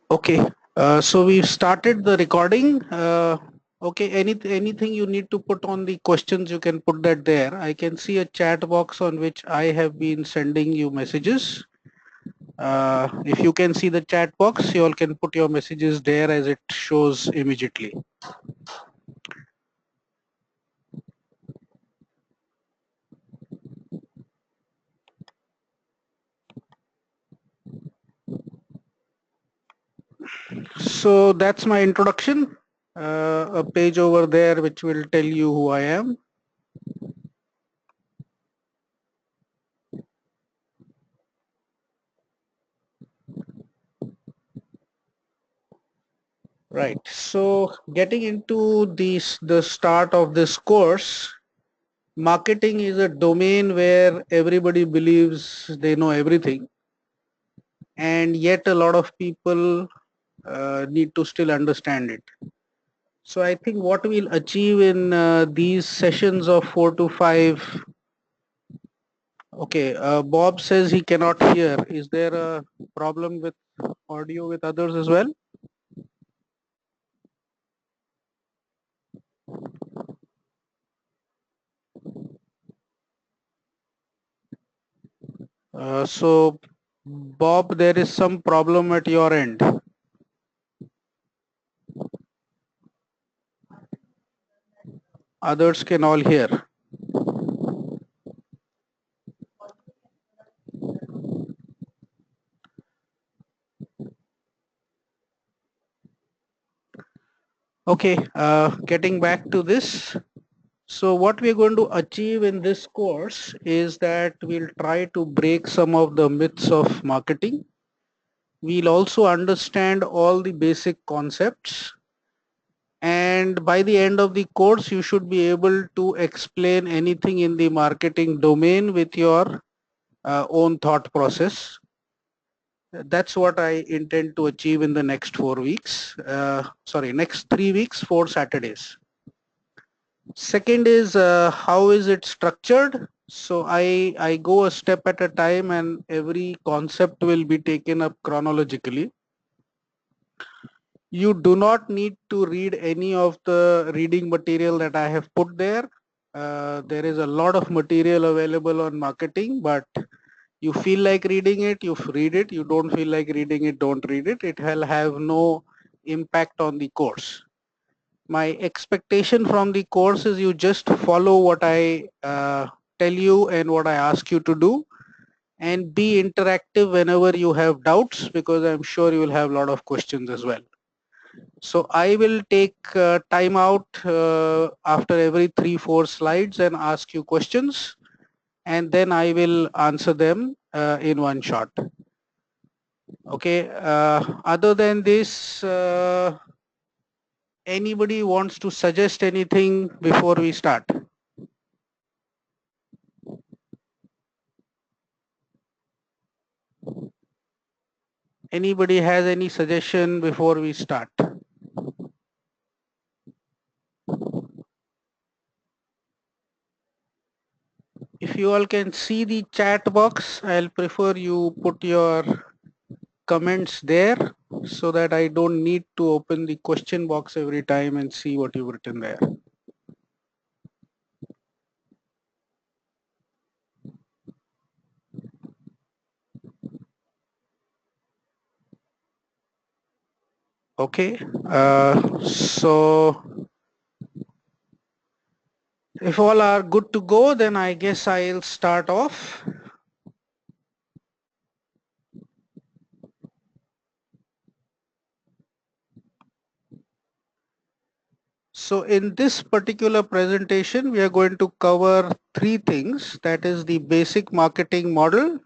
Okay, so we've started the recording. Okay, anything you need to put on the questions, you can put that there. I can see a chat box on which I have been sending you messages. If you can see the chat box, you all can put your messages there as it shows immediately. So that's my introduction. A page over there which will tell you who I am. Right. So getting into the start of this course, marketing is a domain where everybody believes they know everything, and yet a lot of people need to still understand it. So I think what we'll achieve in these sessions of 4 to 5. Okay, Bob says he cannot hear. Is there a problem with audio with others as well? So Bob, there is some problem at your end. Others can all hear. Okay, getting back to this. So what we're going to achieve in this course is that we'll try to break some of the myths of marketing. We'll also understand all the basic concepts. And by the end of the course, you should be able to explain anything in the marketing domain with your own thought process. That's what I intend to achieve in the next 4 weeks. Next 3 weeks, 4 Saturdays. Second is how is it structured? So I go a step at a time and every concept will be taken up chronologically. You do not need to read any of the reading material that I have put there. There is a lot of material available on marketing, but you feel like reading it, you read it. You don't feel like reading it, don't read it. It will have no impact on the course. My expectation from the course is you just follow what I tell you and what I ask you to do, and be interactive whenever you have doubts, because I'm sure you will have a lot of questions as well. So I will take time out after every 3-4 slides and ask you questions, and then I will answer them in one shot. Okay. Other than this, anybody wants to suggest anything before we start? Anybody has any suggestion before we start? If you all can see the chat box, I'll prefer you put your comments there so that I don't need to open the question box every time and see what you've written there. Okay, so if all are good to go, then I guess I'll start off. So in this particular presentation, we are going to cover three things. That is the basic marketing model.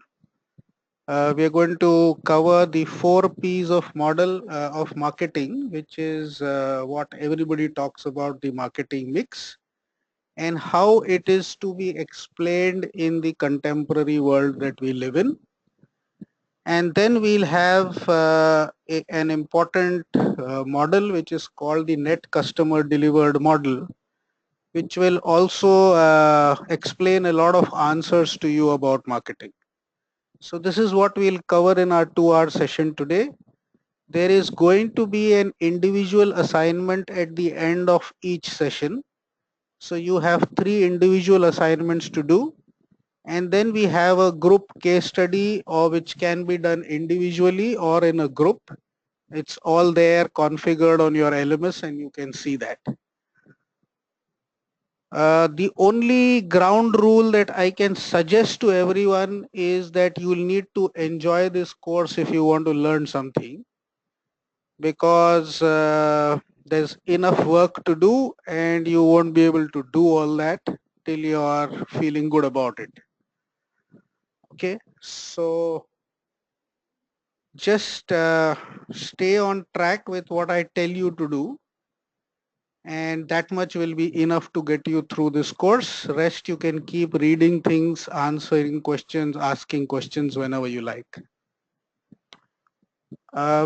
We are going to cover the 4 P's of model of marketing, which is what everybody talks about, the marketing mix, and how it is to be explained in the contemporary world that we live in. And then we'll have an important model which is called the net customer delivered model, which will also explain a lot of answers to you about marketing. So this is what we'll cover in our 2-hour session today. there is going to be an individual assignment at the end of each session. So you have 3 individual assignments to do. And then we have a group case study, or which can be done individually or in a group. It's all there configured on your LMS and you can see that. The only ground rule that I can suggest to everyone is that you will need to enjoy this course if you want to learn something, because there's enough work to do and you won't be able to do all that till you are feeling good about it. Okay, so just stay on track with what I tell you to do, and that much will be enough to get you through this course. Rest you can keep reading things, answering questions, asking questions whenever you like.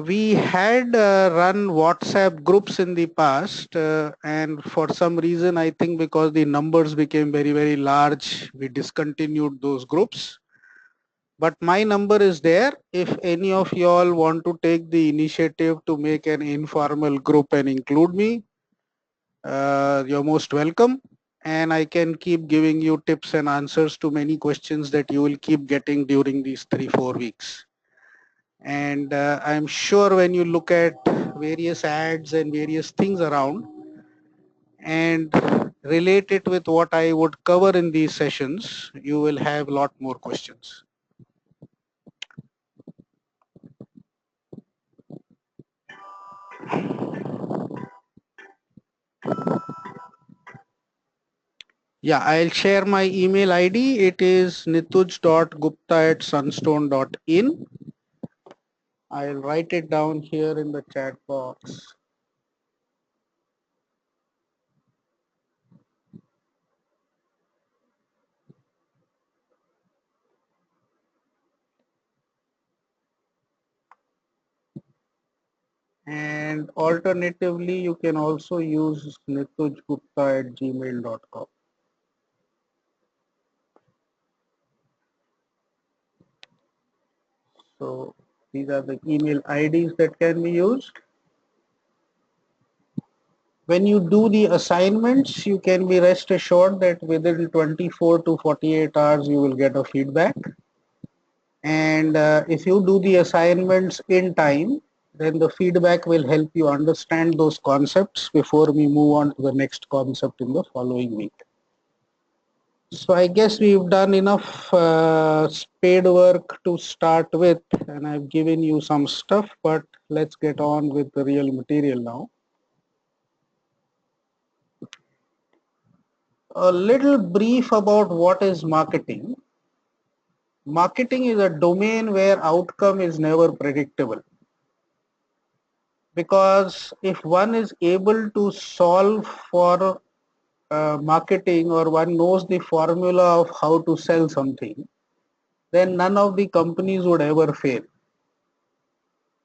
We had run WhatsApp groups in the past, and for some reason, I think because the numbers became very, very large, we discontinued those groups. But my number is there. If any of y'all want to take the initiative to make an informal group and include me, you're most welcome. And I can keep giving you tips and answers to many questions that you will keep getting during these 3-4 weeks. And I'm sure when you look at various ads and various things around and relate it with what I would cover in these sessions, you will have a lot more questions. Yeah, I'll share my email ID. It is nituj.gupta@sunstone.in. I'll write it down here in the chat box. And alternatively, you can also use nitujgupta@gmail.com. So these are the email IDs that can be used. When you do the assignments, you can be rest assured that within 24 to 48 hours, you will get a feedback. And if you do the assignments in time, then the feedback will help you understand those concepts before we move on to the next concept in the following week. So I guess we've done enough spade work to start with, and I've given you some stuff, but let's get on with the real material now. A little brief about what is marketing. Marketing is a domain where outcome is never predictable, because if one is able to solve for marketing, or one knows the formula of how to sell something, then none of the companies would ever fail.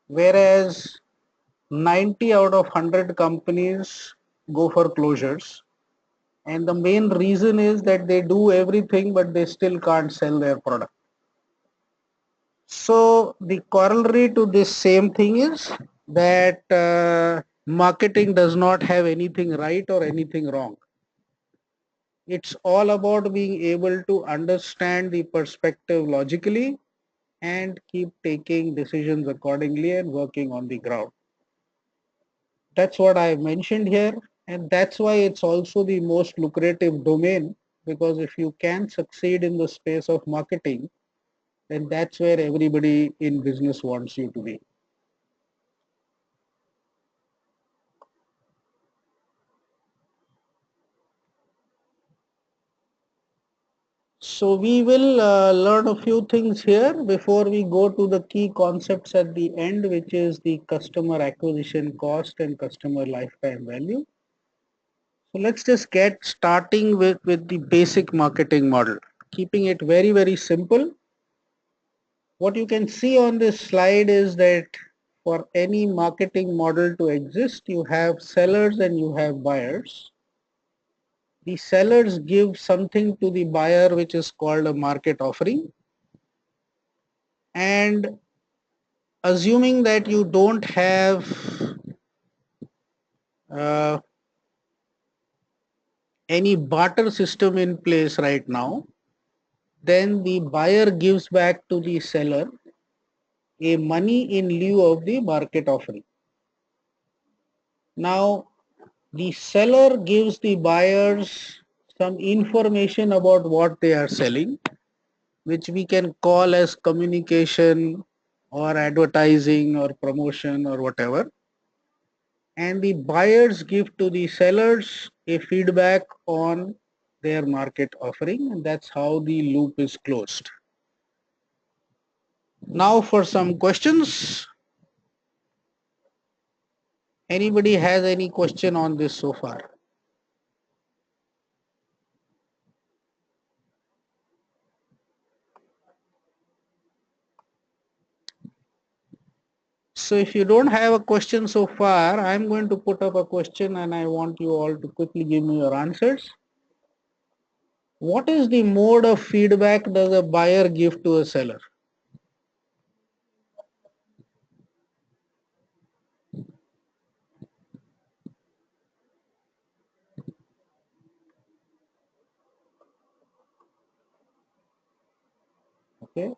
Whereas 90 out of 100 companies go for closures, and the main reason is that they do everything but they still can't sell their product. So the corollary to this same thing is that marketing does not have anything right or anything wrong. It's all about being able to understand the perspective logically and keep taking decisions accordingly and working on the ground. That's what I mentioned here, and that's why it's also the most lucrative domain, because if you can succeed in the space of marketing, then that's where everybody in business wants you to be. So we will learn a few things here before we go to the key concepts at the end, which is the customer acquisition cost and customer lifetime value. So let's just get starting with the basic marketing model, keeping it very, very simple. What you can see on this slide is that for any marketing model to exist, you have sellers and you have buyers. The sellers give something to the buyer which is called a market offering, and assuming that you don't have uh, any barter system in place right now, then the buyer gives back to the seller a money in lieu of the market offering. Now, the seller gives the buyers some information about what they are selling, which we can call as communication or advertising or promotion or whatever. And the buyers give to the sellers a feedback on their market offering, and that's how the loop is closed. Now for some questions. Anybody has any question on this so far? So if you don't have a question so far, I'm going to put up a question and I want you all to quickly give me your answers. What is the mode of feedback does a buyer give to a seller? Okay.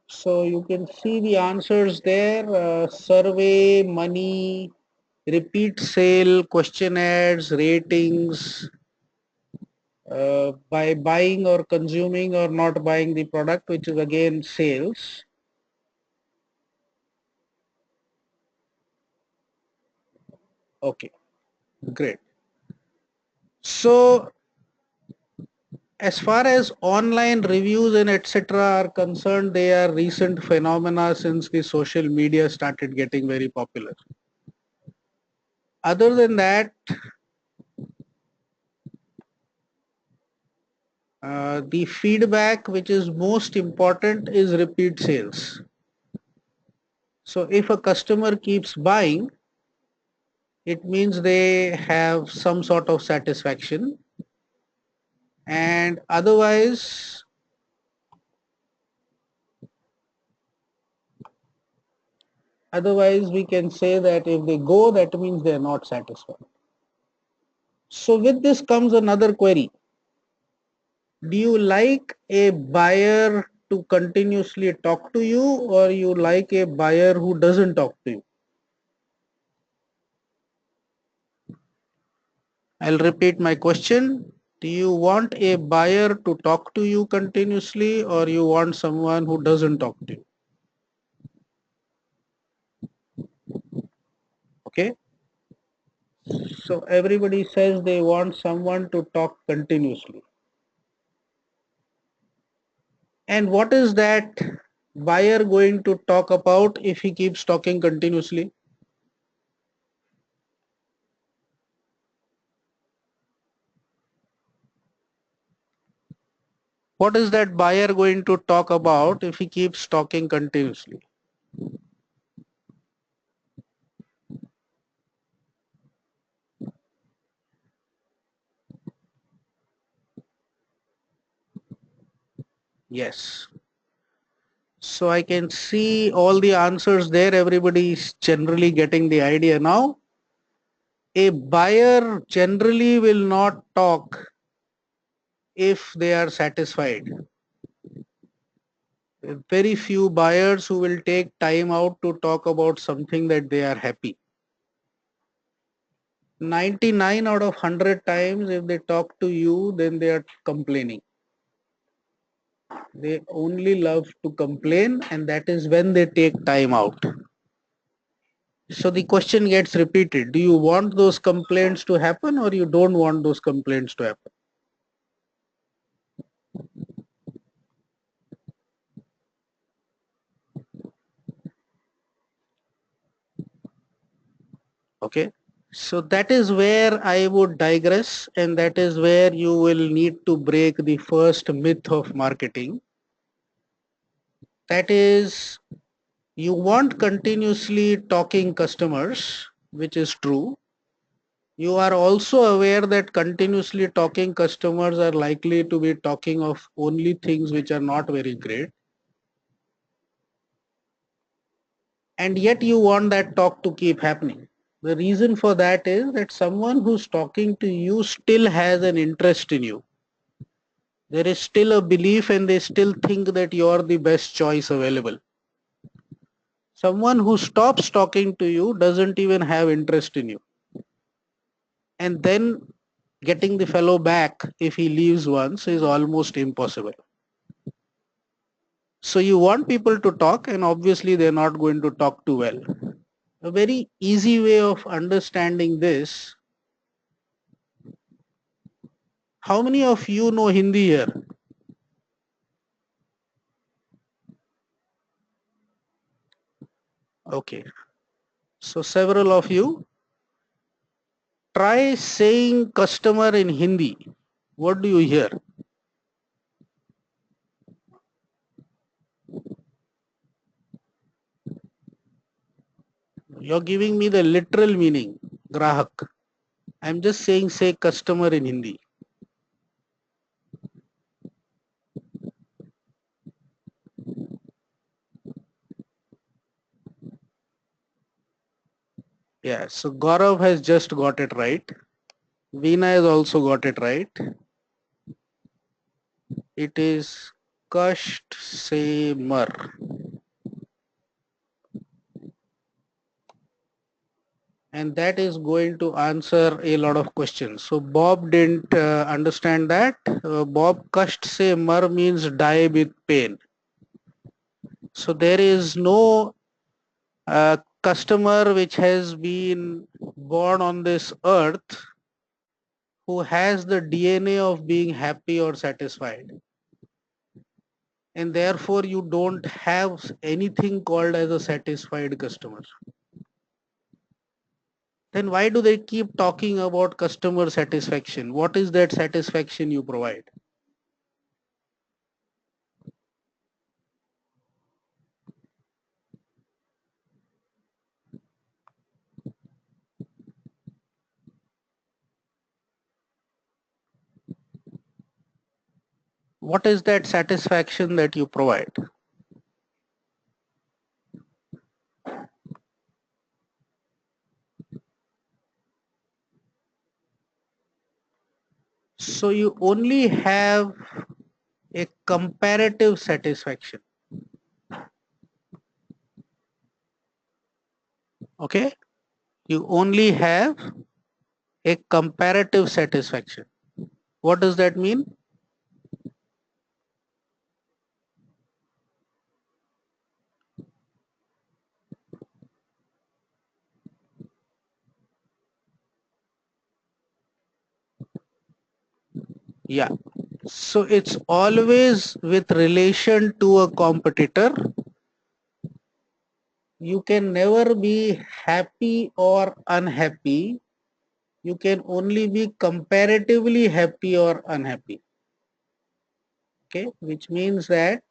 So you can see the answers there, survey, money, repeat sale, question ads, ratings, by buying or consuming or not buying the product, which is again sales. Okay, great. So as far as online reviews and etc. are concerned, they are recent phenomena since the social media started getting very popular. Other than that, the feedback which is most important is repeat sales. So if a customer keeps buying, it means they have some sort of satisfaction, and otherwise we can say that if they go, that means they are not satisfied. So with this comes another query. Do you like a buyer to continuously talk to you, or you like a buyer who doesn't talk to you? I'll repeat my question. Do you want a buyer to talk to you continuously, or you want someone who doesn't talk to you? Okay. So everybody says they want someone to talk continuously. And what is that buyer going to talk about if he keeps talking continuously? What is that buyer going to talk about if he keeps talking continuously? Yes. So I can see all the answers there. Everybody is generally getting the idea now. A buyer generally will not talk if they are satisfied. Very few buyers who will take time out to talk about something that they are happy. 99 out of 100 times if they talk to you, then they are complaining. They only love to complain, and that is when they take time out. So the question gets repeated. Do you want those complaints to happen, or you don't want those complaints to happen? Okay. So that is where I would digress, and that is where you will need to break the first myth of marketing. That is, you want continuously talking customers, which is true. You are also aware that continuously talking customers are likely to be talking of only things which are not very great. and yet you want that talk to keep happening. The reason for that is that someone who's talking to you still has an interest in you. There is still a belief and they still think that you're the best choice available. Someone who stops talking to you doesn't even have interest in you. And then getting the fellow back if he leaves once is almost impossible. So you want people to talk, and obviously they're not going to talk too well. A very easy way of understanding this: how many of you know Hindi here? Okay, so several of you. Try saying customer in Hindi. What do you hear? You're giving me the literal meaning, grahak. I'm just saying say customer in Hindi. Yeah, so Gaurav has just got it right. Veena has also got it right. It is kasht se mar. And that is going to answer a lot of questions. So Bob didn't understand that. Bob, kasht se mar means die with pain. So there is no customer which has been born on this earth who has the DNA of being happy or satisfied. And therefore you don't have anything called as a satisfied customer. Then why do they keep talking about customer satisfaction? What is that satisfaction you provide? What is that satisfaction that you provide? So you only have a comparative satisfaction. Okay? You only have a comparative satisfaction. What does that mean? Yeah. So it's always with relation to a competitor. You can never be happy or unhappy. You can only be comparatively happy or unhappy. Okay, which means that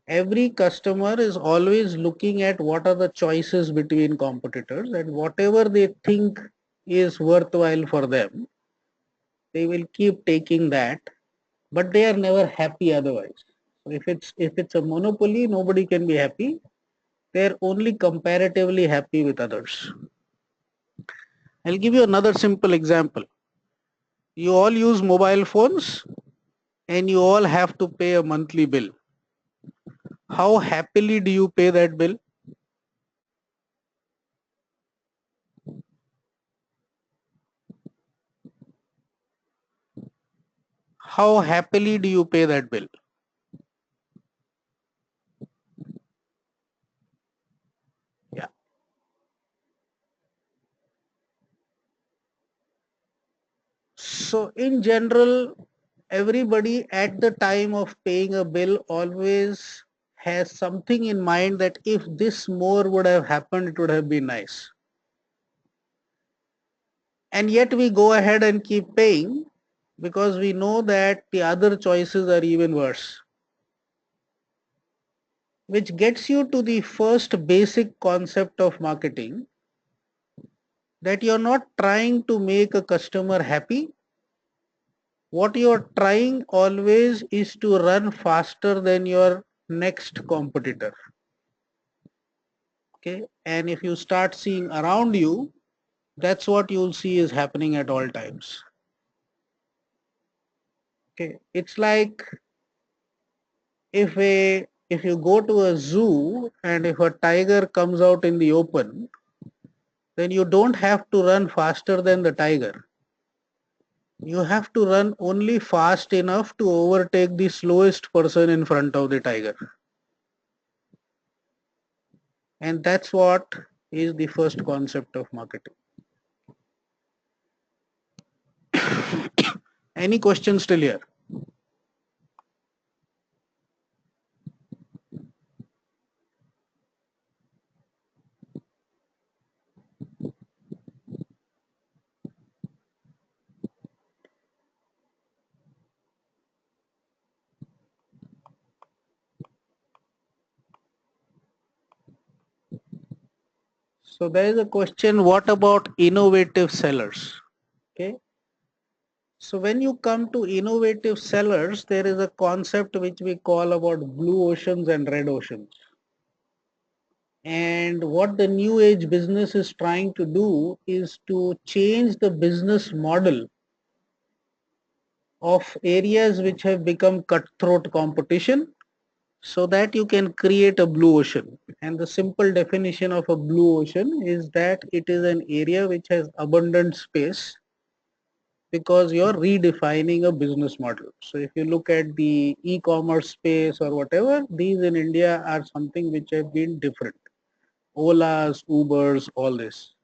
every customer is always looking at what are the choices between competitors, and whatever they think is worthwhile for them, they will keep taking that, but they are never happy otherwise. So if it's a monopoly, nobody can be happy. They're only comparatively happy with others. I'll give you another simple example. You all use mobile phones and you all have to pay a monthly bill. How happily do you pay that bill? How happily do you pay that bill? Yeah. So in general, everybody at the time of paying a bill always has something in mind that if this more would have happened, it would have been nice. And yet we go ahead and keep paying because we know that the other choices are even worse. Which gets you to the first basic concept of marketing, that you're not trying to make a customer happy. What you're trying always is to run faster than your next competitor. Okay, and if you start seeing around you, that's what you'll see is happening at all times. Okay, it's like if you go to a zoo and if a tiger comes out in the open, then you don't have to run faster than the tiger. You have to run only fast enough to overtake the slowest person in front of the tiger. And that's what is the first concept of marketing. Any questions still here? So there is a question, what about innovative sellers? Okay. So when you come to innovative sellers, there is a concept which we call about blue oceans and red oceans. And what the new age business is trying to do is to change the business model of areas which have become cutthroat competition so that you can create a blue ocean. And the simple definition of a blue ocean is that it is an area which has abundant space because you're redefining a business model. So if you look at the e-commerce space or whatever, these in India are something which have been different. Olas, Ubers, all this,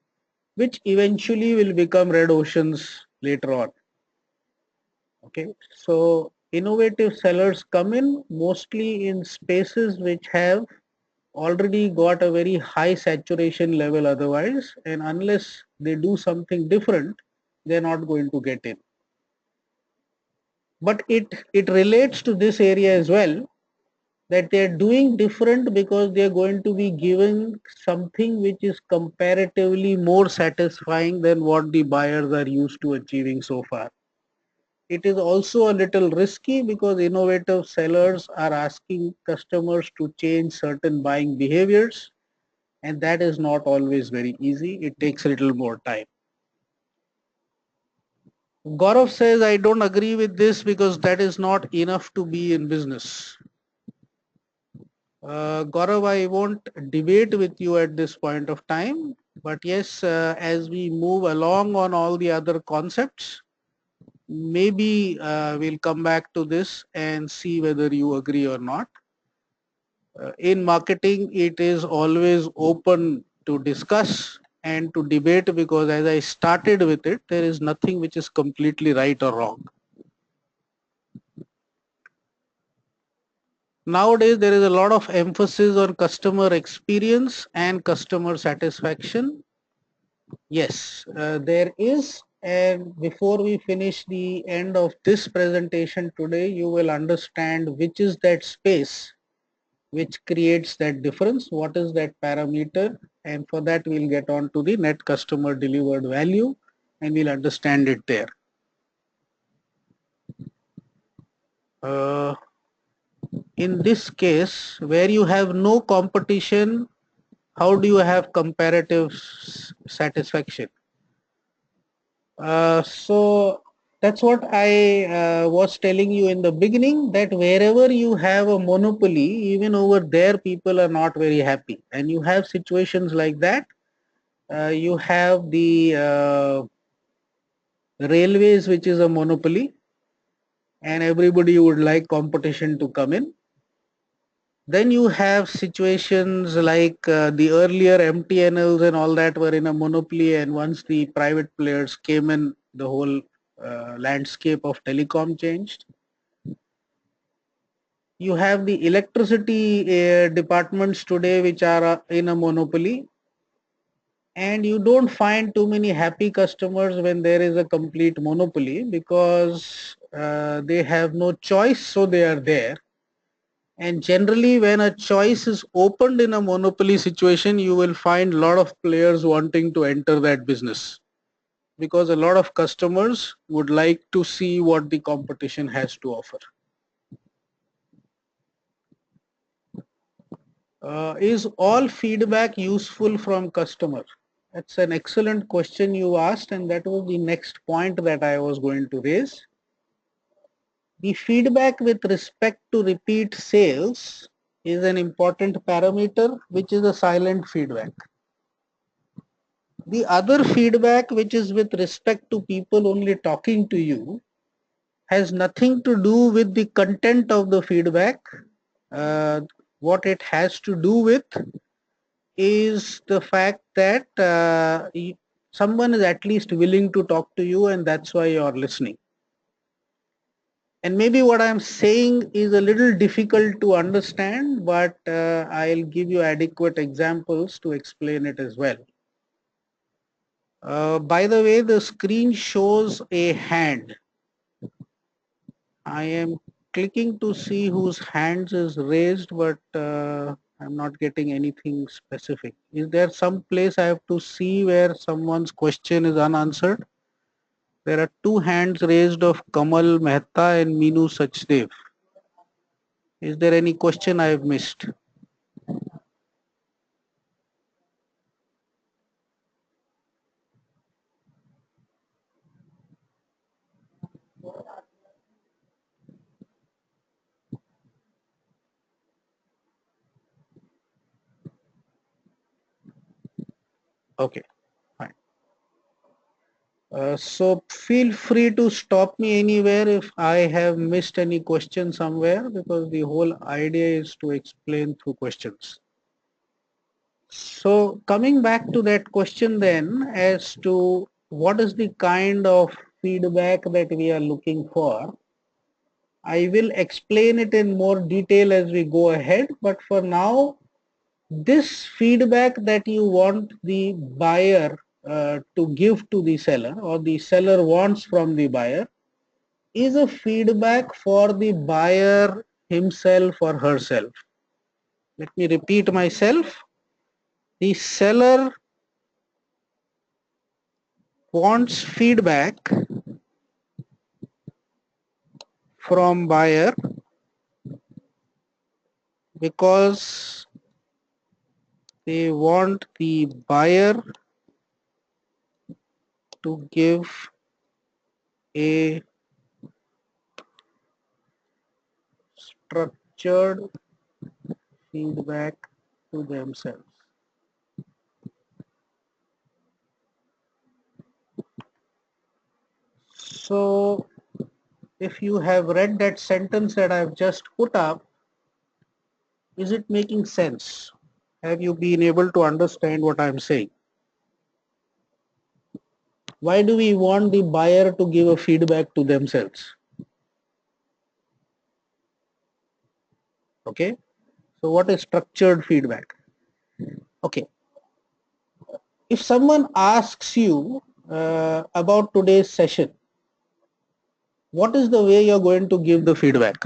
which eventually will become red oceans later on. Okay, so innovative sellers come in mostly in spaces which have already got a very high saturation level otherwise, and unless they do something different, they're not going to get in. But it relates to this area as well, that they're doing different because they're going to be given something which is comparatively more satisfying than what the buyers are used to achieving so far. It is also a little risky because innovative sellers are asking customers to change certain buying behaviors, and that is not always very easy. It takes a little more time. Gaurav says, I don't agree with this because that is not enough to be in business. Gaurav, I won't debate with you at this point of time, but yes, as we move along on all the other concepts, maybe we'll come back to this and see whether you agree or not. In marketing, it is always open to discuss and to debate because as I started with it, there is nothing which is completely right or wrong. Nowadays, there is a lot of emphasis on customer experience and customer satisfaction. Yes, there is. And before we finish the end of this presentation today, you will understand which is that space which creates that difference, what is that parameter, and for that we'll get on to the net customer delivered value and we'll understand it there. Uh, in this case, where you have no competition, how do you have comparative satisfaction? So that's what I was telling you in the beginning, that wherever you have a monopoly, even over there people are not very happy, and you have situations like that. You have the railways, which is a monopoly, and everybody would like competition to come in. Then you have situations like the earlier MTNLs and all that were in a monopoly, and once the private players came in, the whole landscape of telecom changed. You have the electricity departments today which are in a monopoly, and you don't find too many happy customers when there is a complete monopoly because they have no choice, so they are there. And generally, when a choice is opened in a monopoly situation, you will find a lot of players wanting to enter that business because a lot of customers would like to see what the competition has to offer. Is all feedback useful from customer? That's an excellent question you asked, and that was the next point that I was going to raise. The feedback with respect to repeat sales is an important parameter, which is a silent feedback. The other feedback, which is with respect to people only talking to you, has nothing to do with the content of the feedback. What it has to do with is the fact that someone is at least willing to talk to you, and that's why you're listening. And maybe what I'm saying is a little difficult to understand, but I'll give you adequate examples to explain it as well. By the way, the screen shows a hand. I am clicking to see whose hands is raised, but I'm not getting anything specific. Is there some place I have to see where someone's question is unanswered? There are two hands raised of Kamal Mehta and Meenu Sachdev. Is there any question I have missed? Okay, fine. So feel free to stop me anywhere if I have missed any question somewhere, because the whole idea is to explain through questions. So coming back to that question then, as to what is the kind of feedback that we are looking for, I will explain it in more detail as we go ahead. But for now, this feedback that you want the buyer to give to the seller, or the seller wants from the buyer, is a feedback for the buyer himself or herself. Let me repeat myself. The seller wants feedback from buyer because they want the buyer to give a structured feedback to themselves. So if you have read that sentence that I've just put up, is it making sense? Have you been able to understand what I'm saying? Why do we want the buyer to give a feedback to themselves? Okay. So what is structured feedback? Okay. If someone asks you about today's session, what is the way you're going to give the feedback?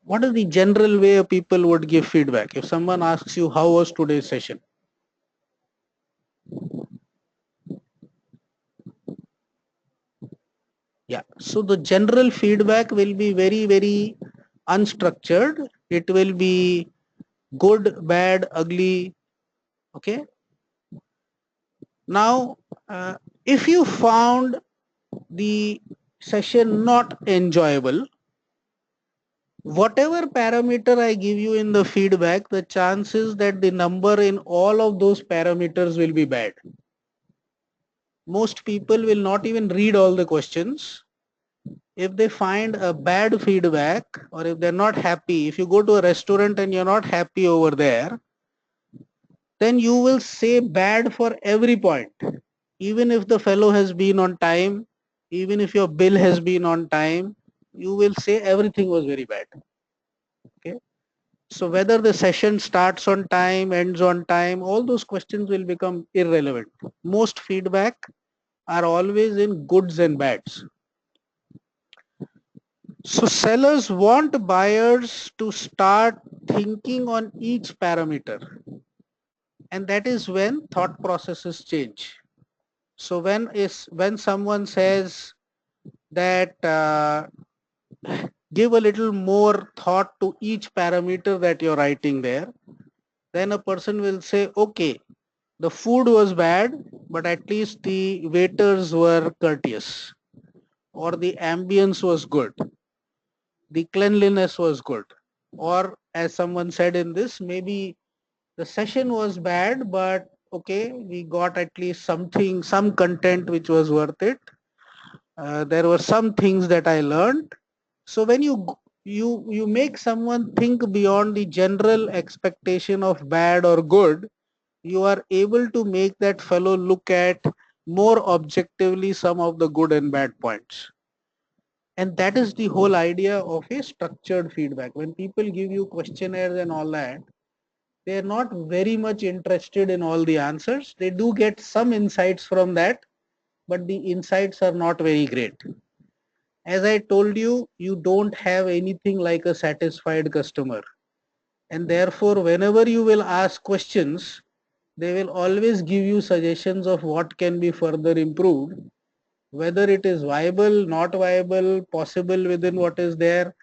What is the general way people would give feedback? If someone asks you, how was today's session? Yeah. So the general feedback will be very, very unstructured. It will be good, bad, ugly. Okay. Now, if you found the session not enjoyable, whatever parameter I give you in the feedback, the chances that the number in all of those parameters will be bad. Most people will not even read all the questions. If they find a bad feedback, or if they're not happy, if you go to a restaurant and you're not happy over there, then you will say bad for every point. Even if the fellow has been on time, even if your bill has been on time, you will say everything was very bad. Okay. So whether the session starts on time, ends on time, all those questions will become irrelevant. Most feedback are always in goods and bads. So sellers want buyers to start thinking on each parameter, and that is when thought processes change. So when someone says that give a little more thought to each parameter that you're writing there, then a person will say, okay, the food was bad, but at least the waiters were courteous, or the ambience was good, the cleanliness was good, or as someone said in this, maybe the session was bad, but okay, we got at least something, some content which was worth it. There were some things that I learned. So when you make someone think beyond the general expectation of bad or good, you are able to make that fellow look at more objectively some of the good and bad points. And that is the whole idea of a structured feedback. When people give you questionnaires and all that, they are not very much interested in all the answers. They do get some insights from that, but the insights are not very great. As I told you, you don't have anything like a satisfied customer. And therefore, whenever you will ask questions, they will always give you suggestions of what can be further improved, whether it is viable, not viable, possible within what is there.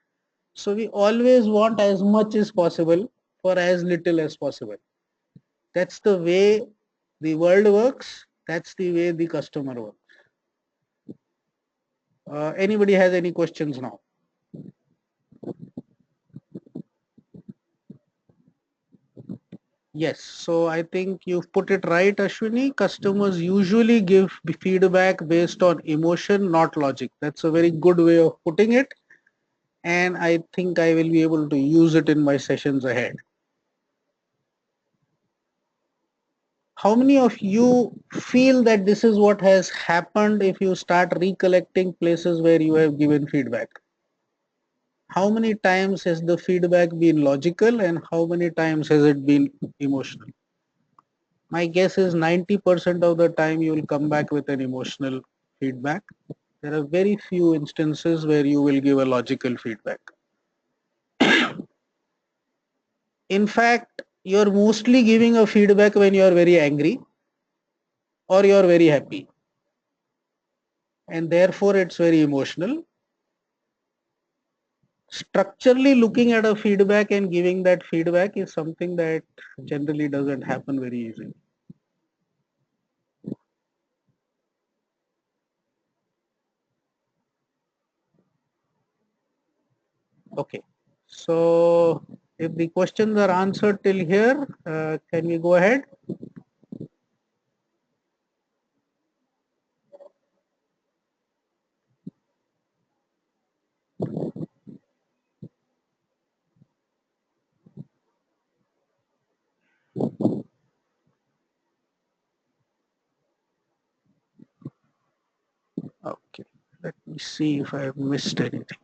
So we always want as much as possible for as little as possible. That's the way the world works. That's the way the customer works. Anybody has any questions now? Yes, so I think you've put it right, Ashwini. Customers usually give feedback based on emotion, not logic. That's a very good way of putting it. And I think I will be able to use it in my sessions ahead. How many of you feel that this is what has happened if you start recollecting places where you have given feedback? How many times has the feedback been logical and how many times has it been emotional? My guess is 90% of the time you will come back with an emotional feedback. There are very few instances where you will give a logical feedback. In fact, you're mostly giving a feedback when you are very angry or you are very happy, and therefore it's very emotional. Structurally looking at a feedback and giving that feedback is something that generally doesn't happen very easily. Okay, so if the questions are answered till here, can we go ahead? Okay, let me see if I have missed anything.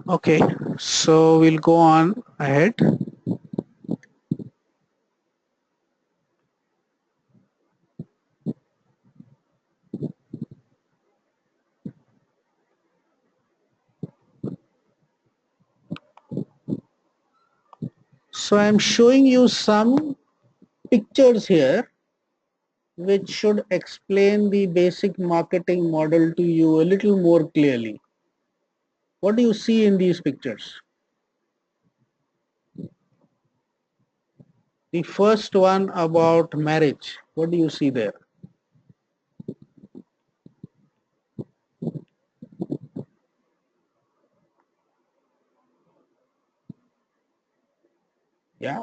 Okay, so we'll go on ahead. So I'm showing you some pictures here which should explain the basic marketing model to you a little more clearly. What do you see in these pictures? The first one about marriage. What do you see there? Yeah.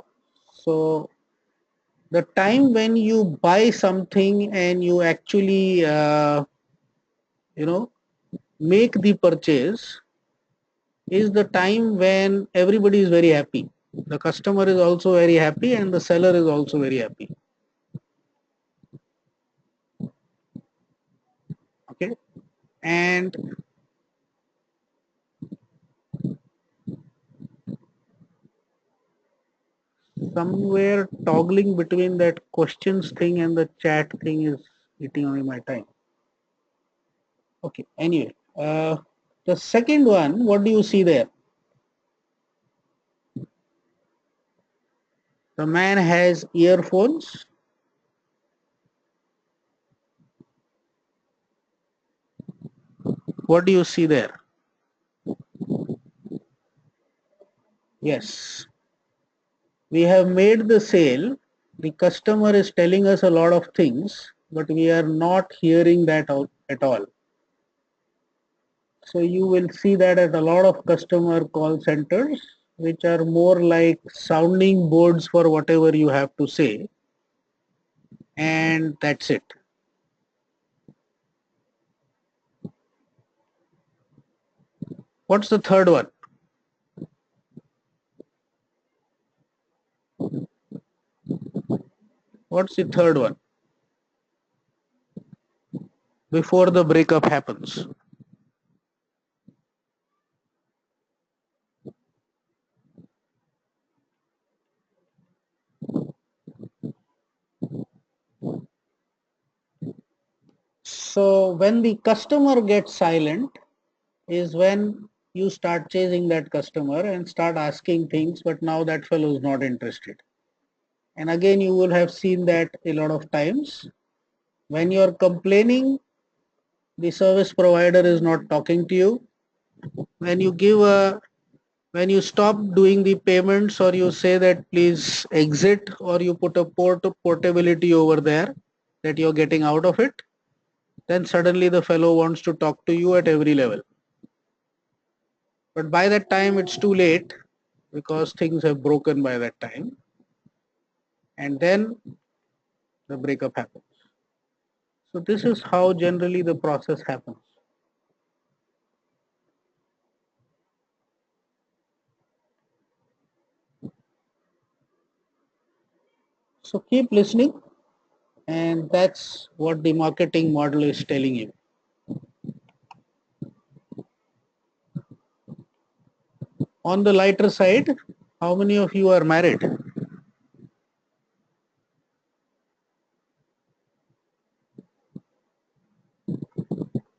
So the time when you buy something and you actually, you know, make the purchase is the time when everybody is very happy. The customer is also very happy and the seller is also very happy. Okay. And somewhere toggling between that questions thing and the chat thing is eating away my time. Okay, anyway, the second one, what do you see there? The man has earphones. What do you see there? Yes, we have made the sale. The customer is telling us a lot of things, but we are not hearing that out at all. So you will see that at a lot of customer call centers, which are more like sounding boards for whatever you have to say, and that's it. What's the third one? What's the third one? Before the breakup happens. So when the customer gets silent is when you start chasing that customer and start asking things, but now that fellow is not interested. And again, you will have seen that a lot of times. When you're complaining, the service provider is not talking to you. When you give a when you stop doing the payments or you say that please exit or you put a portability over there that you're getting out of it, then suddenly the fellow wants to talk to you at every level. But by that time it's too late because things have broken by that time, and then the breakup happens. So this is how generally the process happens. So keep listening, and that's what the marketing model is telling you. On the lighter side, how many of you are married?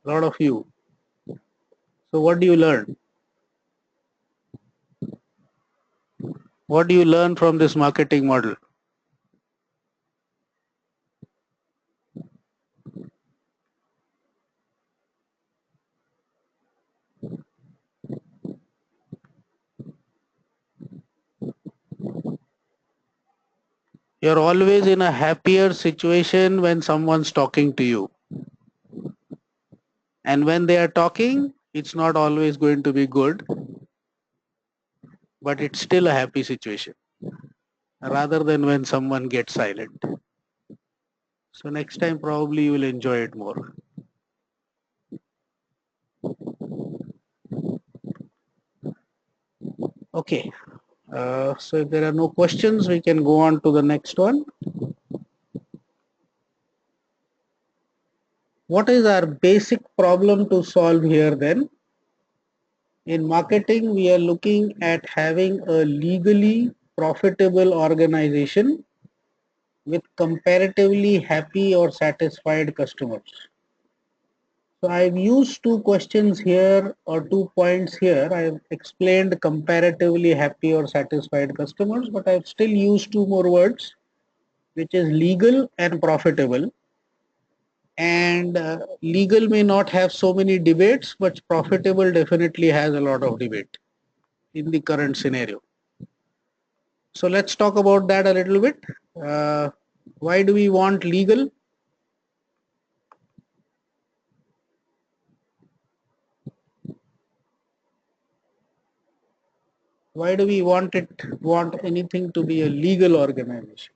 A lot of you. So what do you learn? What do you learn from this marketing model? You're always in a happier situation when someone's talking to you. And when they are talking, it's not always going to be good, but it's still a happy situation rather than when someone gets silent. So next time probably you will enjoy it more. Okay. So if there are no questions, we can go on to the next one. What is our basic problem to solve here then? In marketing, we are looking at having a legally profitable organization with comparatively happy or satisfied customers. So I've used two questions here or 2 points here. I've explained comparatively happy or satisfied customers, but I've still used two more words, which is legal and profitable. And legal may not have so many debates, but profitable definitely has a lot of debate in the current scenario. So let's talk about that a little bit. Uh, why do we want legal? Why do we want anything to be a legal organization?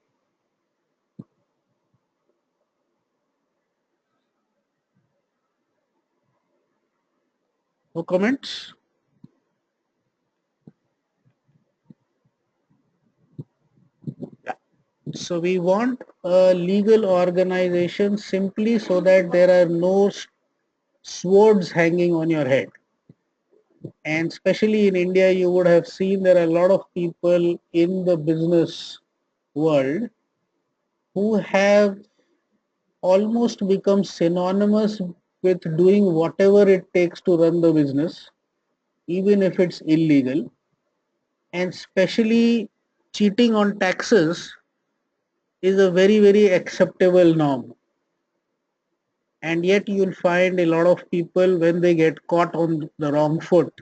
No comments? Yeah. So we want a legal organization simply so that there are no swords hanging on your head. And especially in India, you would have seen there are a lot of people in the business world who have almost become synonymous with doing whatever it takes to run the business, even if it's illegal, and especially cheating on taxes is a very, very acceptable norm. And yet you'll find a lot of people, when they get caught on the wrong foot,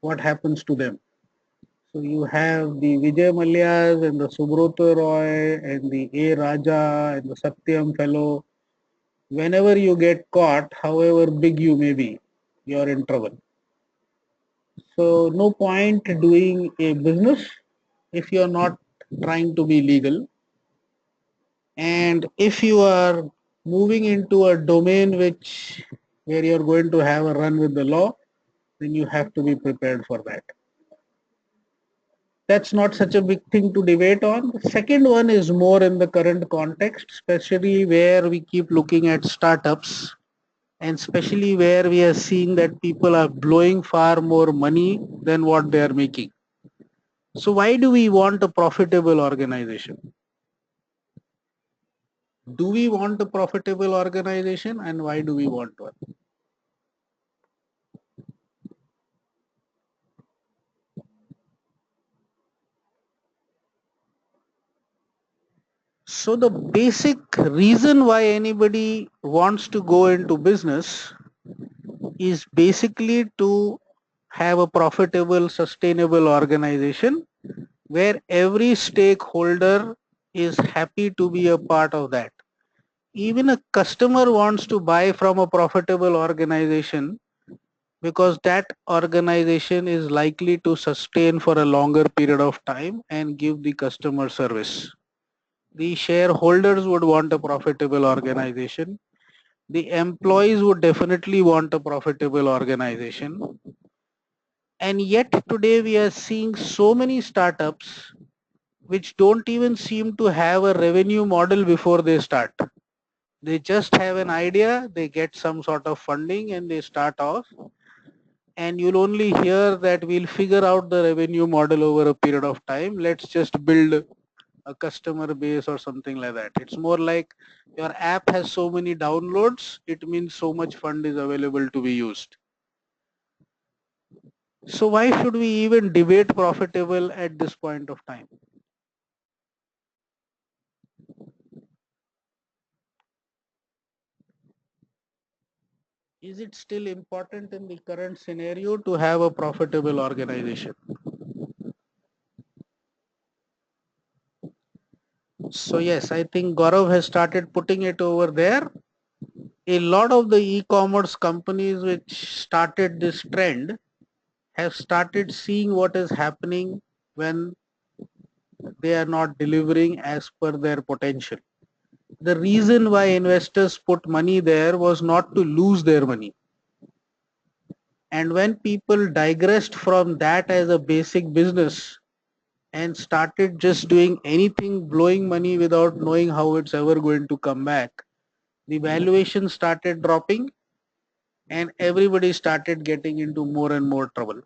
what happens to them? So you have the Vijay Malyas and the Subrata Roy and the A. Raja and the Satyam fellow. Whenever you get caught, however big you may be, you're in trouble. So no point doing a business if you're not trying to be legal. And if you are moving into a domain which where you're going to have a run with the law, then you have to be prepared for that. That's not such a big thing to debate on. The second one is more in the current context, especially where we keep looking at startups, and especially where we are seeing that people are blowing far more money than what they are making. So why do we want a profitable organization? Do we want a profitable organization, and why do we want one? So the basic reason why anybody wants to go into business is basically to have a profitable, sustainable organization where every stakeholder is happy to be a part of that. Even a customer wants to buy from a profitable organization because that organization is likely to sustain for a longer period of time and give the customer service. The shareholders would want a profitable organization. The employees would definitely want a profitable organization. And yet today we are seeing so many startups which don't even seem to have a revenue model before they start. They just have an idea, they get some sort of funding and they start off. And you'll only hear that we'll figure out the revenue model over a period of time. Let's just build a customer base or something like that. It's more like your app has so many downloads, it means so much fund is available to be used. So why should we even debate profitable at this point of time? Is it still important in the current scenario to have a profitable organization? So yes, I think Gaurav has started putting it over there. A lot of the e-commerce companies which started this trend have started seeing what is happening when they are not delivering as per their potential. The reason why investors put money there was not to lose their money. And when people digressed from that as a basic business and started just doing anything, blowing money without knowing how it's ever going to come back, the valuation started dropping and everybody started getting into more and more trouble.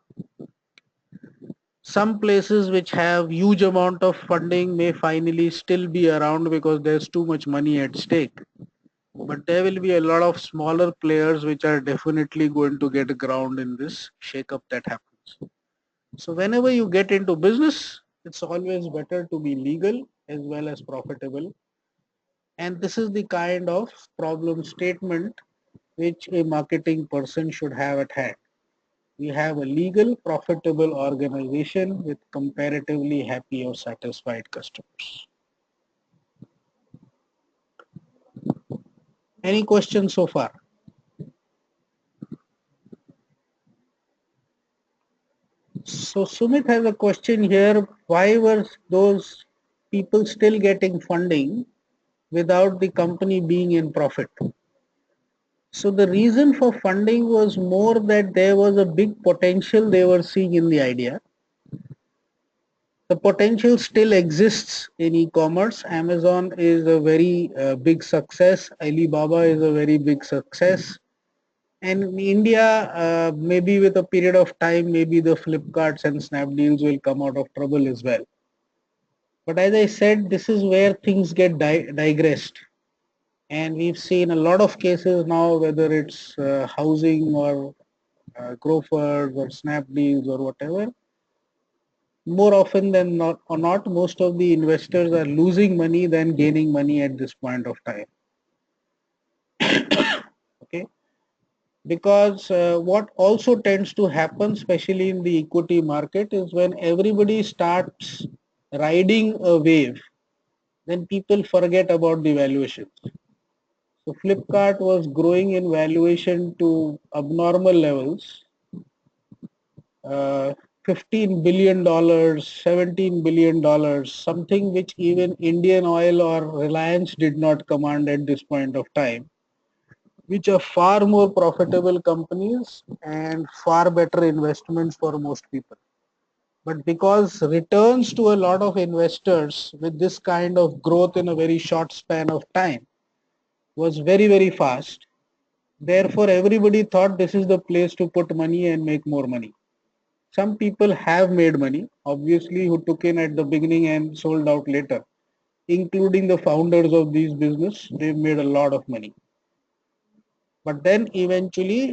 Some places which have huge amount of funding may finally still be around because there's too much money at stake. But there will be a lot of smaller players which are definitely going to get ground in this shake-up that happens. So whenever you get into business, it's always better to be legal as well as profitable. And this is the kind of problem statement which a marketing person should have at hand. We have a legal, profitable organization with comparatively happy or satisfied customers. Any questions so far? So Sumit has a question here. Why were those people still getting funding without the company being in profit? So the reason for funding was more that there was a big potential they were seeing in the idea. The potential still exists in e-commerce. Amazon is a very big success. Alibaba is a very big success. And in India, maybe with a period of time, maybe the Flipkarts and Snapdeals will come out of trouble as well. But as I said, this is where things get digressed. And we've seen a lot of cases now, whether it's housing or grofers or snapdeals or whatever. More often than not, or not, most of the investors are losing money than gaining money at this point of time. Okay, because what also tends to happen, especially in the equity market, is when everybody starts riding a wave, then people forget about the valuations. So Flipkart was growing in valuation to abnormal levels, uh, $15 billion, $17 billion, something which even Indian Oil or Reliance did not command at this point of time, which are far more profitable companies and far better investments for most people. But because returns to a lot of investors with this kind of growth in a very short span of time was very, very fast, therefore everybody thought this is the place to put money and make more money. Some people have made money, obviously, who took in at the beginning and sold out later, including the founders of these business. They've made a lot of money. But then eventually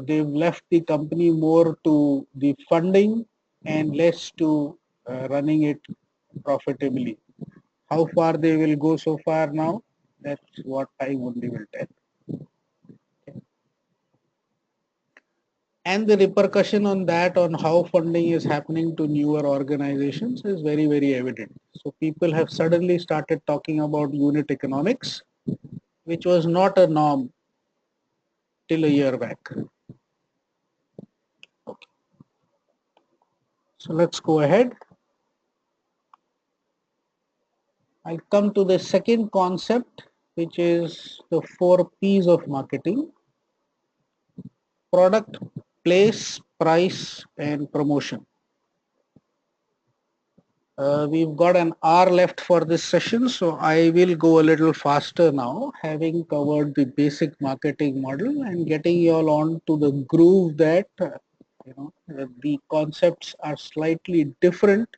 they've left the company more to the funding and less to running it profitably. How far they will go so far now, that's what time only will tell. And the repercussion on that, on how funding is happening to newer organizations, is very, very evident. So people have suddenly started talking about unit economics, which was not a norm till a year back. Okay. So let's go ahead. I'll come to the second concept, which is the 4 P's of marketing: product, place, price, and promotion. We've got an hour left for this session, so I will go a little faster now, having covered the basic marketing model and getting you all on to the groove that the concepts are slightly different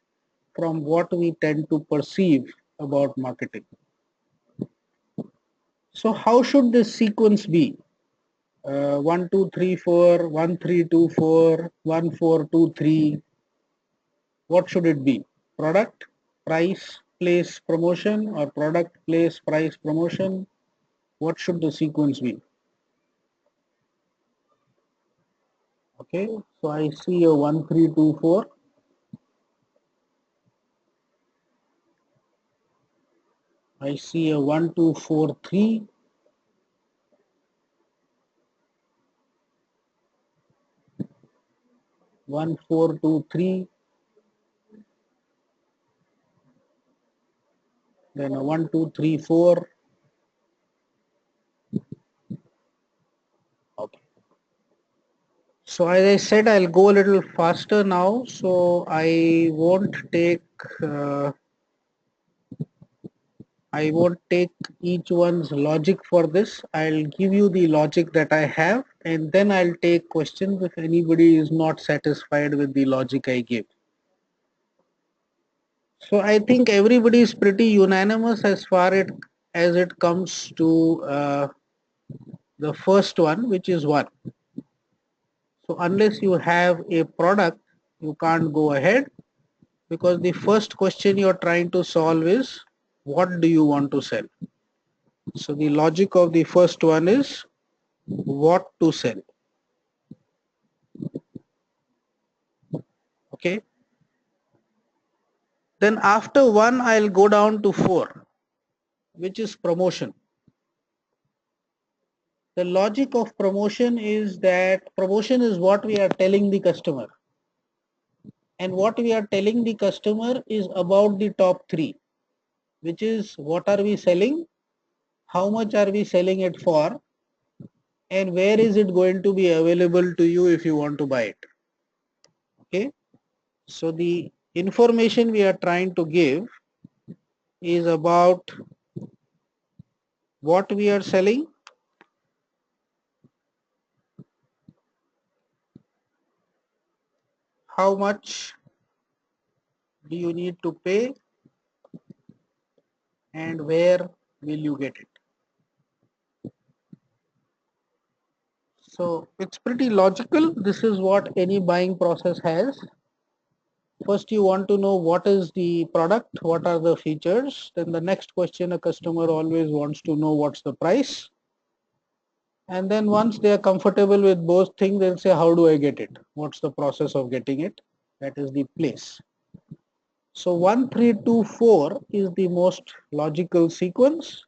from what we tend to perceive about marketing. So how should this sequence be? 1, 2, 3, 4, 1, 3, 2, 4, 1, 4, 2, 3. What should it be? Product, price, place, promotion, or product, place, price, promotion? What should the sequence be? Okay, so I see a 1, 3, 2, 4. I see a 1, 2, 4, 3. One, 4, 2, 3. Then a 1, 2, 3, 4. Okay. So as I said, I'll go a little faster now. So uh, I won't take each one's logic for this. I'll give you the logic that I have, and then I'll take questions if anybody is not satisfied with the logic I give. So I think everybody is pretty unanimous as far as it comes to the first one, which is one. So unless you have a product, you can't go ahead, because the first question you're trying to solve is, what do you want to sell? So the logic of the first one is what to sell. Okay. Then after 1, I'll go down to 4, which is promotion. The logic of promotion is that promotion is what we are telling the customer. And what we are telling the customer is about the top 3, which is what are we selling, how much are we selling it for, and where is it going to be available to you if you want to buy it. Okay. So the information we are trying to give is about what we are selling, how much do you need to pay, and where will you get it. So it's pretty logical. This is what any buying process has. First, you want to know what is the product, what are the features. Then the next question a customer always wants to know what's the price. And then once they are comfortable with both things, they'll say, how do I get it? What's the process of getting it? That is the place. So 1, 3, 2, 4 is the most logical sequence.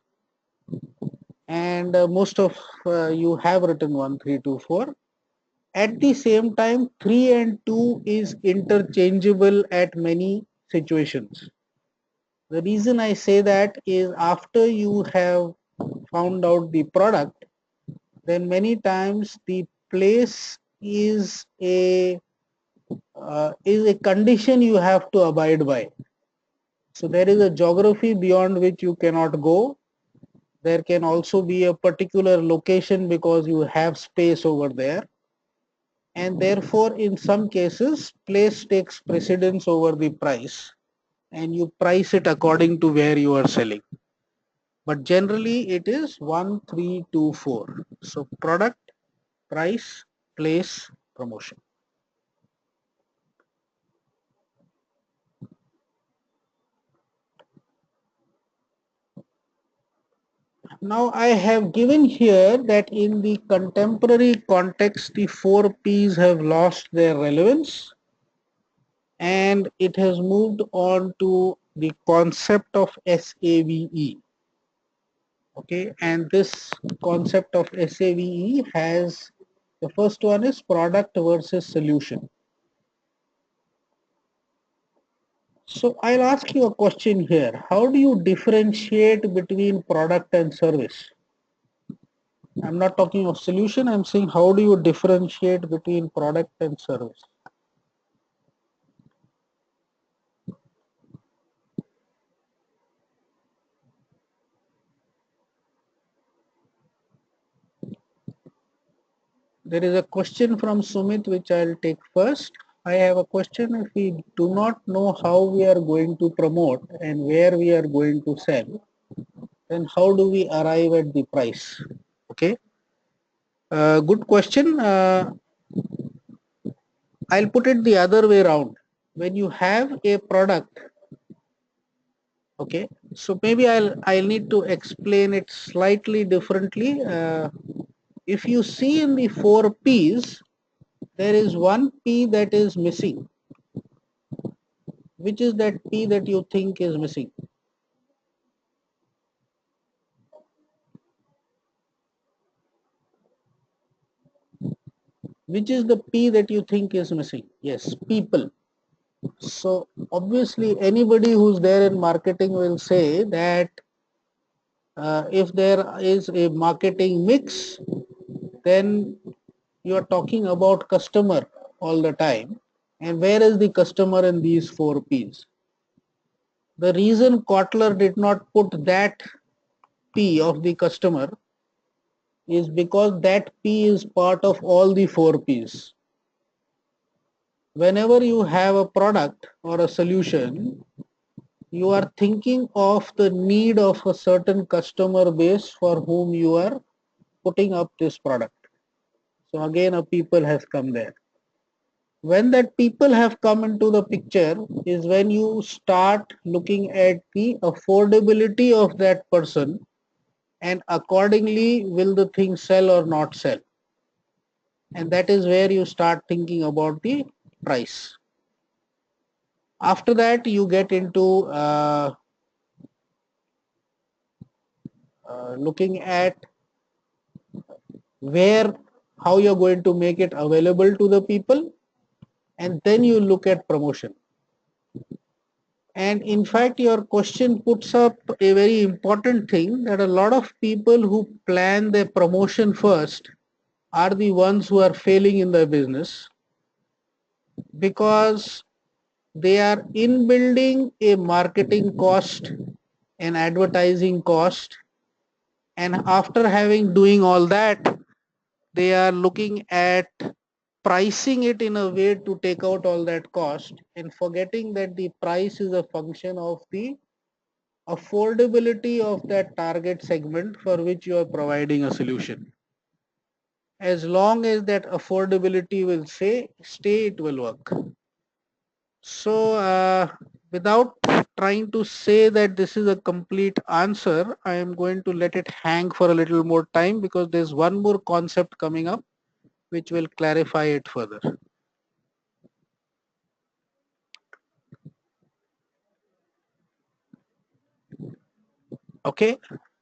And most of you have written 1, 3, 2, 4. At the same time, 3 and 2 is interchangeable at many situations. The reason I say that is after you have found out the product, then many times the place is a condition you have to abide by. So there is a geography beyond which you cannot go. There can also be a particular location because you have space over there. And therefore, in some cases, place takes precedence over the price and you price it according to where you are selling. But generally, it is 1, 3, 2, 4. So product, price, place, promotion. Now I have given here that in the contemporary context, the 4 Ps have lost their relevance and it has moved on to the concept of SAVE. Okay, and this concept of SAVE has, the first one is product versus solution. So I'll ask you a question here. How do you differentiate between product and service? I'm not talking of solution, I'm saying how do you differentiate between product and service? There is a question from Sumit which I'll take first. I have a question. If we do not know how we are going to promote and where we are going to sell, then how do we arrive at the price? Okay. Good question. I'll put it the other way around. When you have a product, okay, so maybe I'll need to explain it slightly differently. If you see in the 4 Ps, there is one P that is missing. Which is that P that you think is missing? Which is the P that you think is missing? Yes, people. So obviously anybody who's there in marketing will say that if there is a marketing mix, then you are talking about customer all the time. And where is the customer in these 4 Ps? The reason Kotler did not put that P of the customer is because that P is part of all the 4 Ps. Whenever you have a product or a solution, you are thinking of the need of a certain customer base for whom you are putting up this product. So again, a people has come there. When that people have come into the picture is when you start looking at the affordability of that person and accordingly will the thing sell or not sell. And that is where you start thinking about the price. After that, you get into looking at where, how you're going to make it available to the people, and then you look at promotion. And in fact, your question puts up a very important thing that a lot of people who plan their promotion first are the ones who are failing in their business because they are inbuilding a marketing cost, an advertising cost, and after having doing all that, they are looking at pricing it in a way to take out all that cost and forgetting that the price is a function of the affordability of that target segment for which you are providing a solution. As long as that affordability will stay, it will work. So, without trying to say that this is a complete answer, I am going to let it hang for a little more time because there's one more concept coming up which will clarify it further. Okay.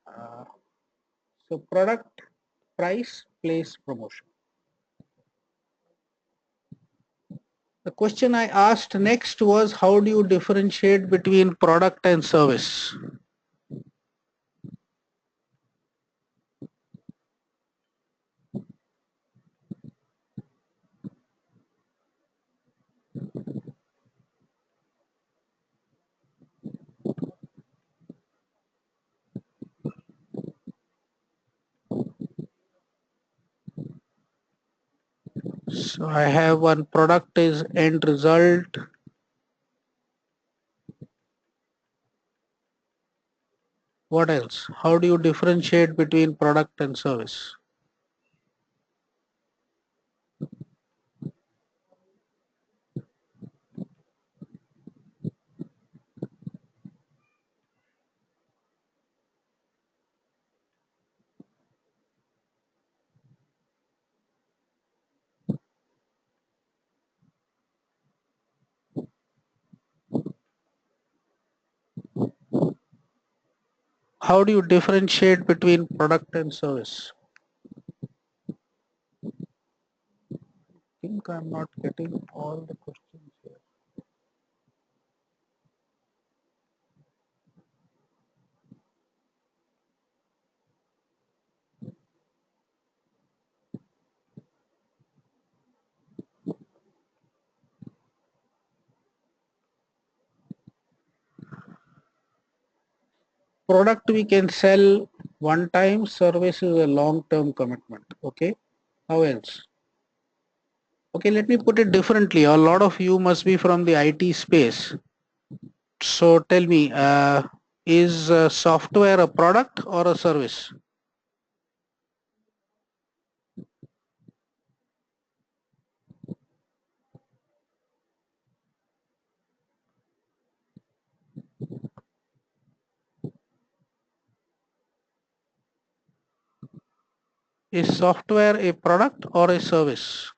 Uh, so, product, price, place, promotion. The question I asked next was, how do you differentiate between product and service? So I have one, product is end result. What else? How do you differentiate between product and service? How do you differentiate between product and service? I think I'm not getting all the questions here. Product we can sell one time, service is a long-term commitment. Okay. How else? Okay, let me put it differently. A lot of you must be from the IT space. So tell me, is software a product or a service? Is software a product or a service?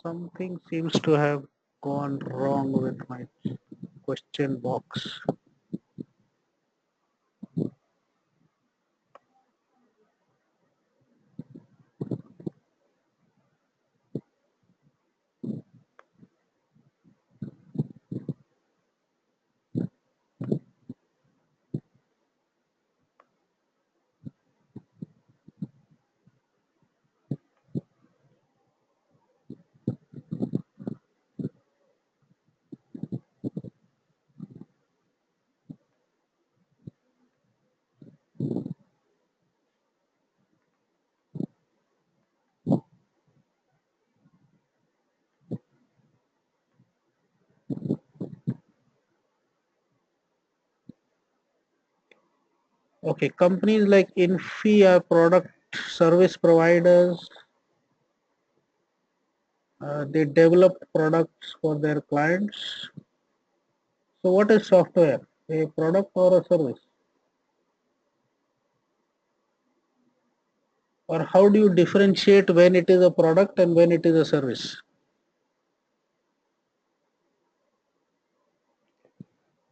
Something seems to have gone wrong with my question box. Okay, companies like Infi are product service providers. They develop products for their clients. So what is software? A product or a service? Or how do you differentiate when it is a product and when it is a service?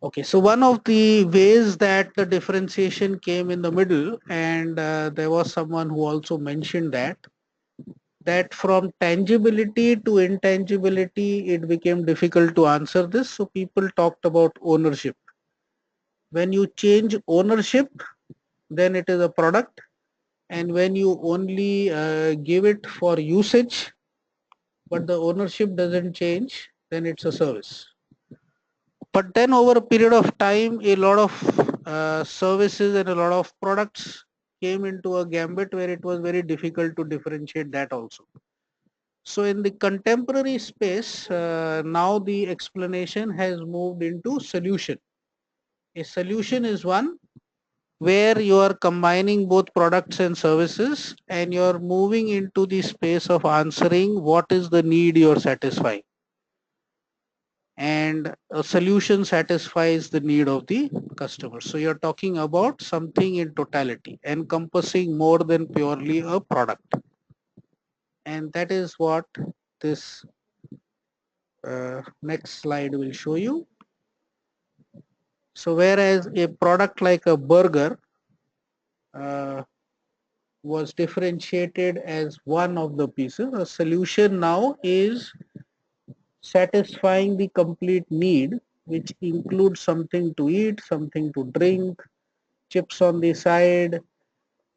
Okay, so one of the ways that the differentiation came in the middle, and there was someone who also mentioned that from tangibility to intangibility, it became difficult to answer this. So people talked about ownership. When you change ownership, then it is a product. and when you only give it for usage but the ownership doesn't change, then it's a service. But then over a period of time, a lot of services and a lot of products came into a gambit where it was very difficult to differentiate that also. So in the contemporary space, now the explanation has moved into solution. A solution is one where you are combining both products and services, and you're moving into the space of answering what is the need you're satisfying, and a solution satisfies the need of the customer. So you're talking about something in totality, encompassing more than purely a product, and that is what this next slide will show you. So whereas a product like a burger uh, was differentiated as one of the pieces, a solution now is satisfying the complete need, which includes something to eat, something to drink, chips on the side,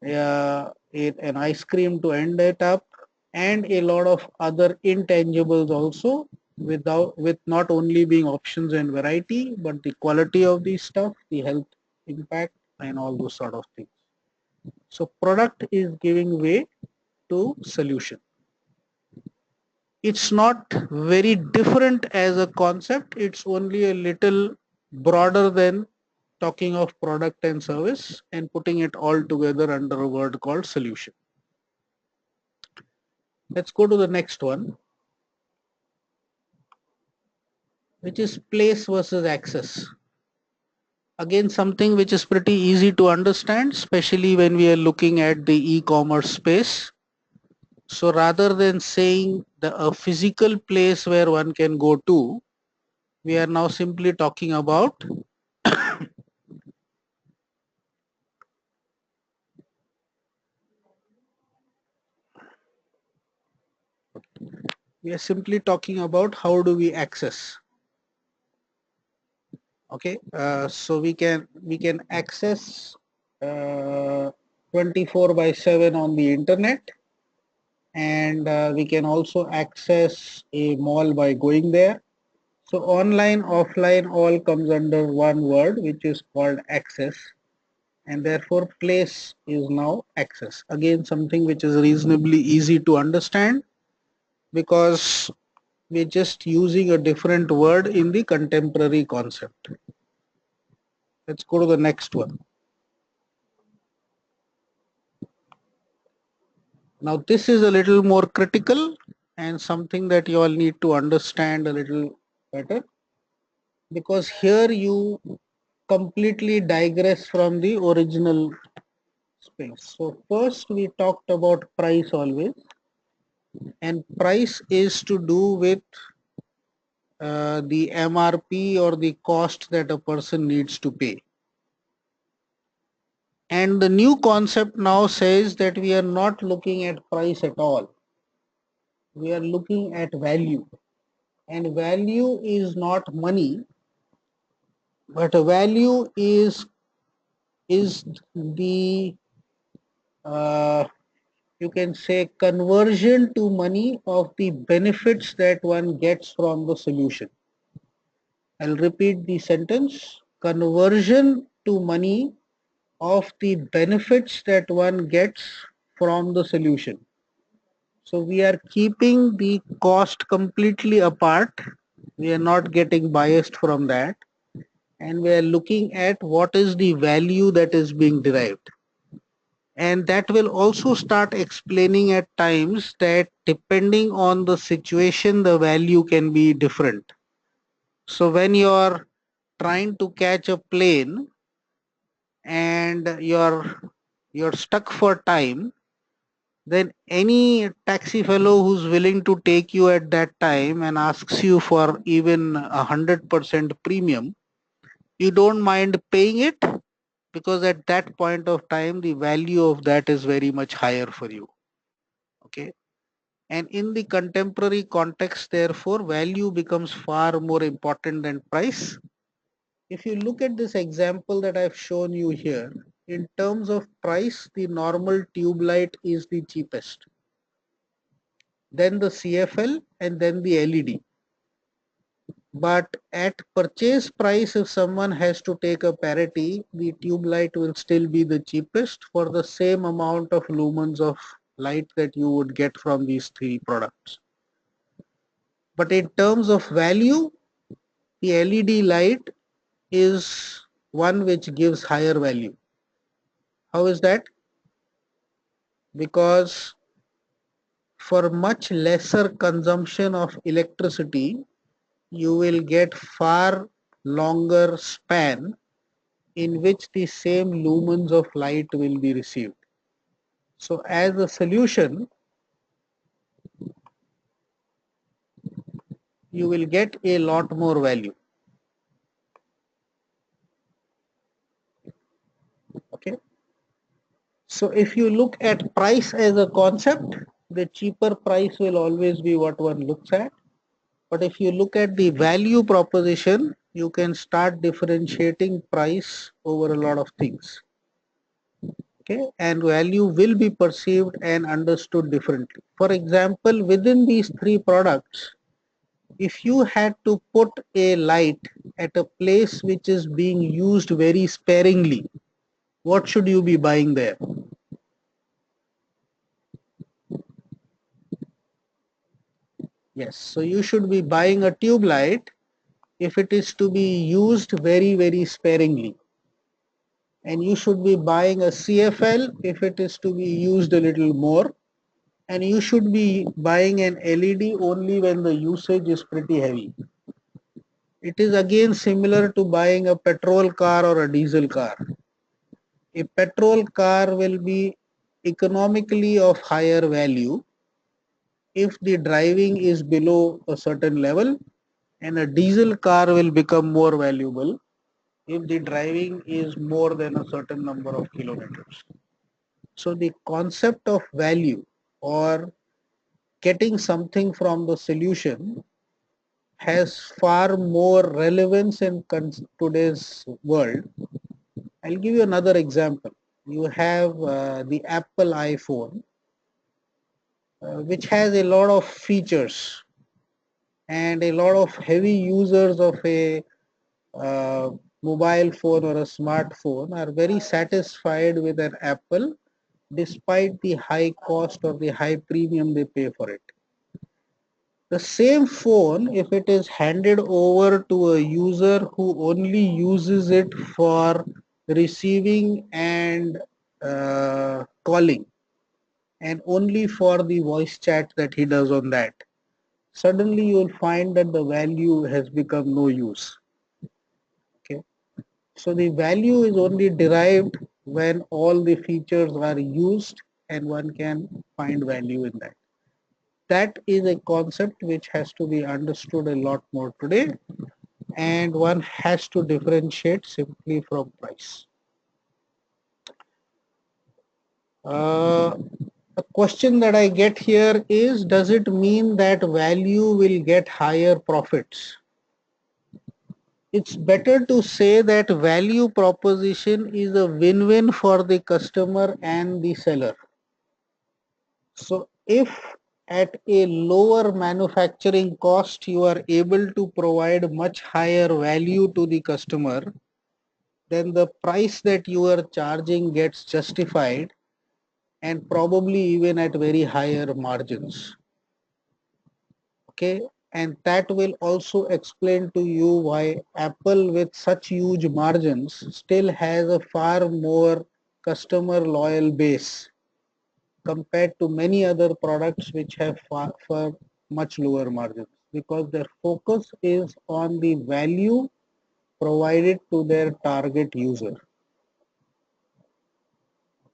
an ice cream to end it up, and a lot of other intangibles also, with not only being options and variety, but the quality of the stuff, the health impact, and all those sort of things. So product is giving way to solution. It's not very different as a concept. It's only a little broader than talking of product and service and putting it all together under a word called solution. Let's go to the next one, which is place versus access. Again, something which is pretty easy to understand, especially when we are looking at the e-commerce space. So rather than saying a physical place where one can go to, we are now simply talking about how do we access. Okay, so we can access 24/7 on the internet, and we can also access a mall by going there. So online, offline, all comes under one word, which is called access, and therefore place is now access. Again, something which is reasonably easy to understand because we're just using a different word in the contemporary concept. Let's go to the next one. Now this is a little more critical and something that you all need to understand a little better, because here you completely digress from the original space. So first we talked about price always, and price is to do with the MRP or the cost that a person needs to pay. And the new concept now says that we are not looking at price at all. We are looking at value. And value is not money, but a value is the you can say conversion to money of the benefits that one gets from the solution. I'll repeat the sentence: conversion to money of the benefits that one gets from the solution. So we are keeping the cost completely apart. We are not getting biased from that, and we are looking at what is the value that is being derived. And that will also start explaining at times that depending on the situation, the value can be different. So when you're trying to catch a plane and you're stuck for time, then any taxi fellow who's willing to take you at that time and asks you for even 100% premium, you don't mind paying it, because at that point of time the value of that is very much higher for you. Okay, and in the contemporary context, therefore value becomes far more important than price. If you look at this example that I've shown you here, in terms of price, the normal tube light is the cheapest, then the CFL, and then the LED. But at purchase price, if someone has to take a parity, the tube light will still be the cheapest for the same amount of lumens of light that you would get from these three products. But in terms of value, the LED light is one which gives higher value. How is that? Because for much lesser consumption of electricity, you will get far longer span in which the same lumens of light will be received. So as a solution, you will get a lot more value. Okay. So if you look at price as a concept, the cheaper price will always be what one looks at. But if you look at the value proposition, you can start differentiating price over a lot of things. Okay, and value will be perceived and understood differently. For example, within these three products, if you had to put a light at a place which is being used very sparingly, what should you be buying there? Yes, so you should be buying a tube light if it is to be used very sparingly, and you should be buying a CFL if it is to be used a little more, and you should be buying an LED only when the usage is pretty heavy. It is again similar to buying a petrol car or a diesel car. A petrol car will be economically of higher value if the driving is below a certain level, and a diesel car will become more valuable if the driving is more than a certain number of kilometers. So the concept of value or getting something from the solution has far more relevance in today's world. I'll give you another example. You have the Apple iPhone, which has a lot of features, and a lot of heavy users of a uh, mobile phone or a smartphone are very satisfied with an Apple despite the high cost or the high premium they pay for it. The same phone, if it is handed over to a user who only uses it for receiving and calling, and only for the voice chat that he does on that, suddenly you will find that the value has become no use. Okay. So the value is only derived when all the features are used and one can find value in that. That is a concept which has to be understood a lot more today, and one has to differentiate simply from price. Uh, a question that I get here is, does it mean that value will get higher profits? It's better to say that value proposition is a win-win for the customer and the seller. So if at a lower manufacturing cost you are able to provide much higher value to the customer, then the price that you are charging gets justified, and probably even at very higher margins. Okay, and that will also explain to you why Apple, with such huge margins, still has a far more customer loyal base compared to many other products which have far much lower margins, because their focus is on the value provided to their target user.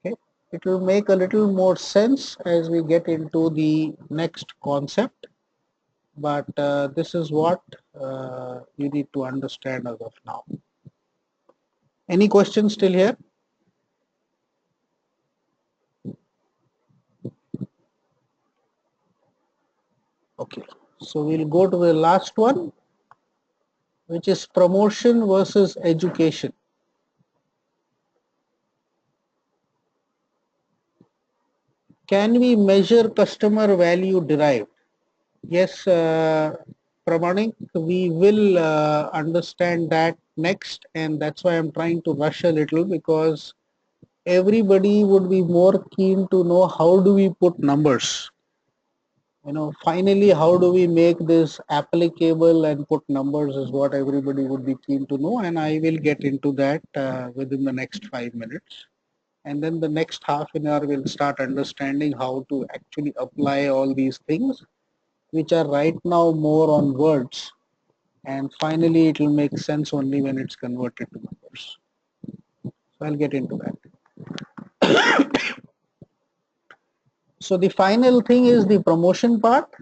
Okay, it will make a little more sense as we get into the next concept, but this is what you need to understand as of now. Any questions still here? Okay, so we'll go to the last one, which is promotion versus education. Can we measure customer value derived? Yes, Pramanik, we will understand that next, and that's why I'm trying to rush a little, because everybody would be more keen to know how do we put numbers. Finally, how do we make this applicable and put numbers is what everybody would be keen to know, and I will get into that within the next 5 minutes. And then the next half an hour we'll start understanding how to actually apply all these things, which are right now more on words, and finally it will make sense only when it's converted to numbers. So I'll get into that. So the final thing is the promotion part.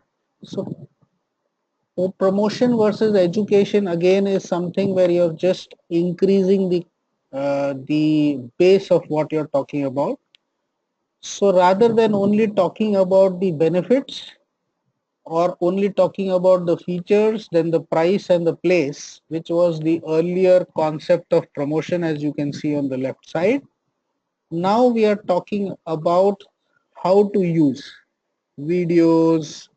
So promotion versus education again is something where you're just increasing the base of what you're talking about. So rather than only talking about the benefits or only talking about the features, then the price and the place, which was the earlier concept of promotion, as you can see on the left side. Now we are talking about how to use videos,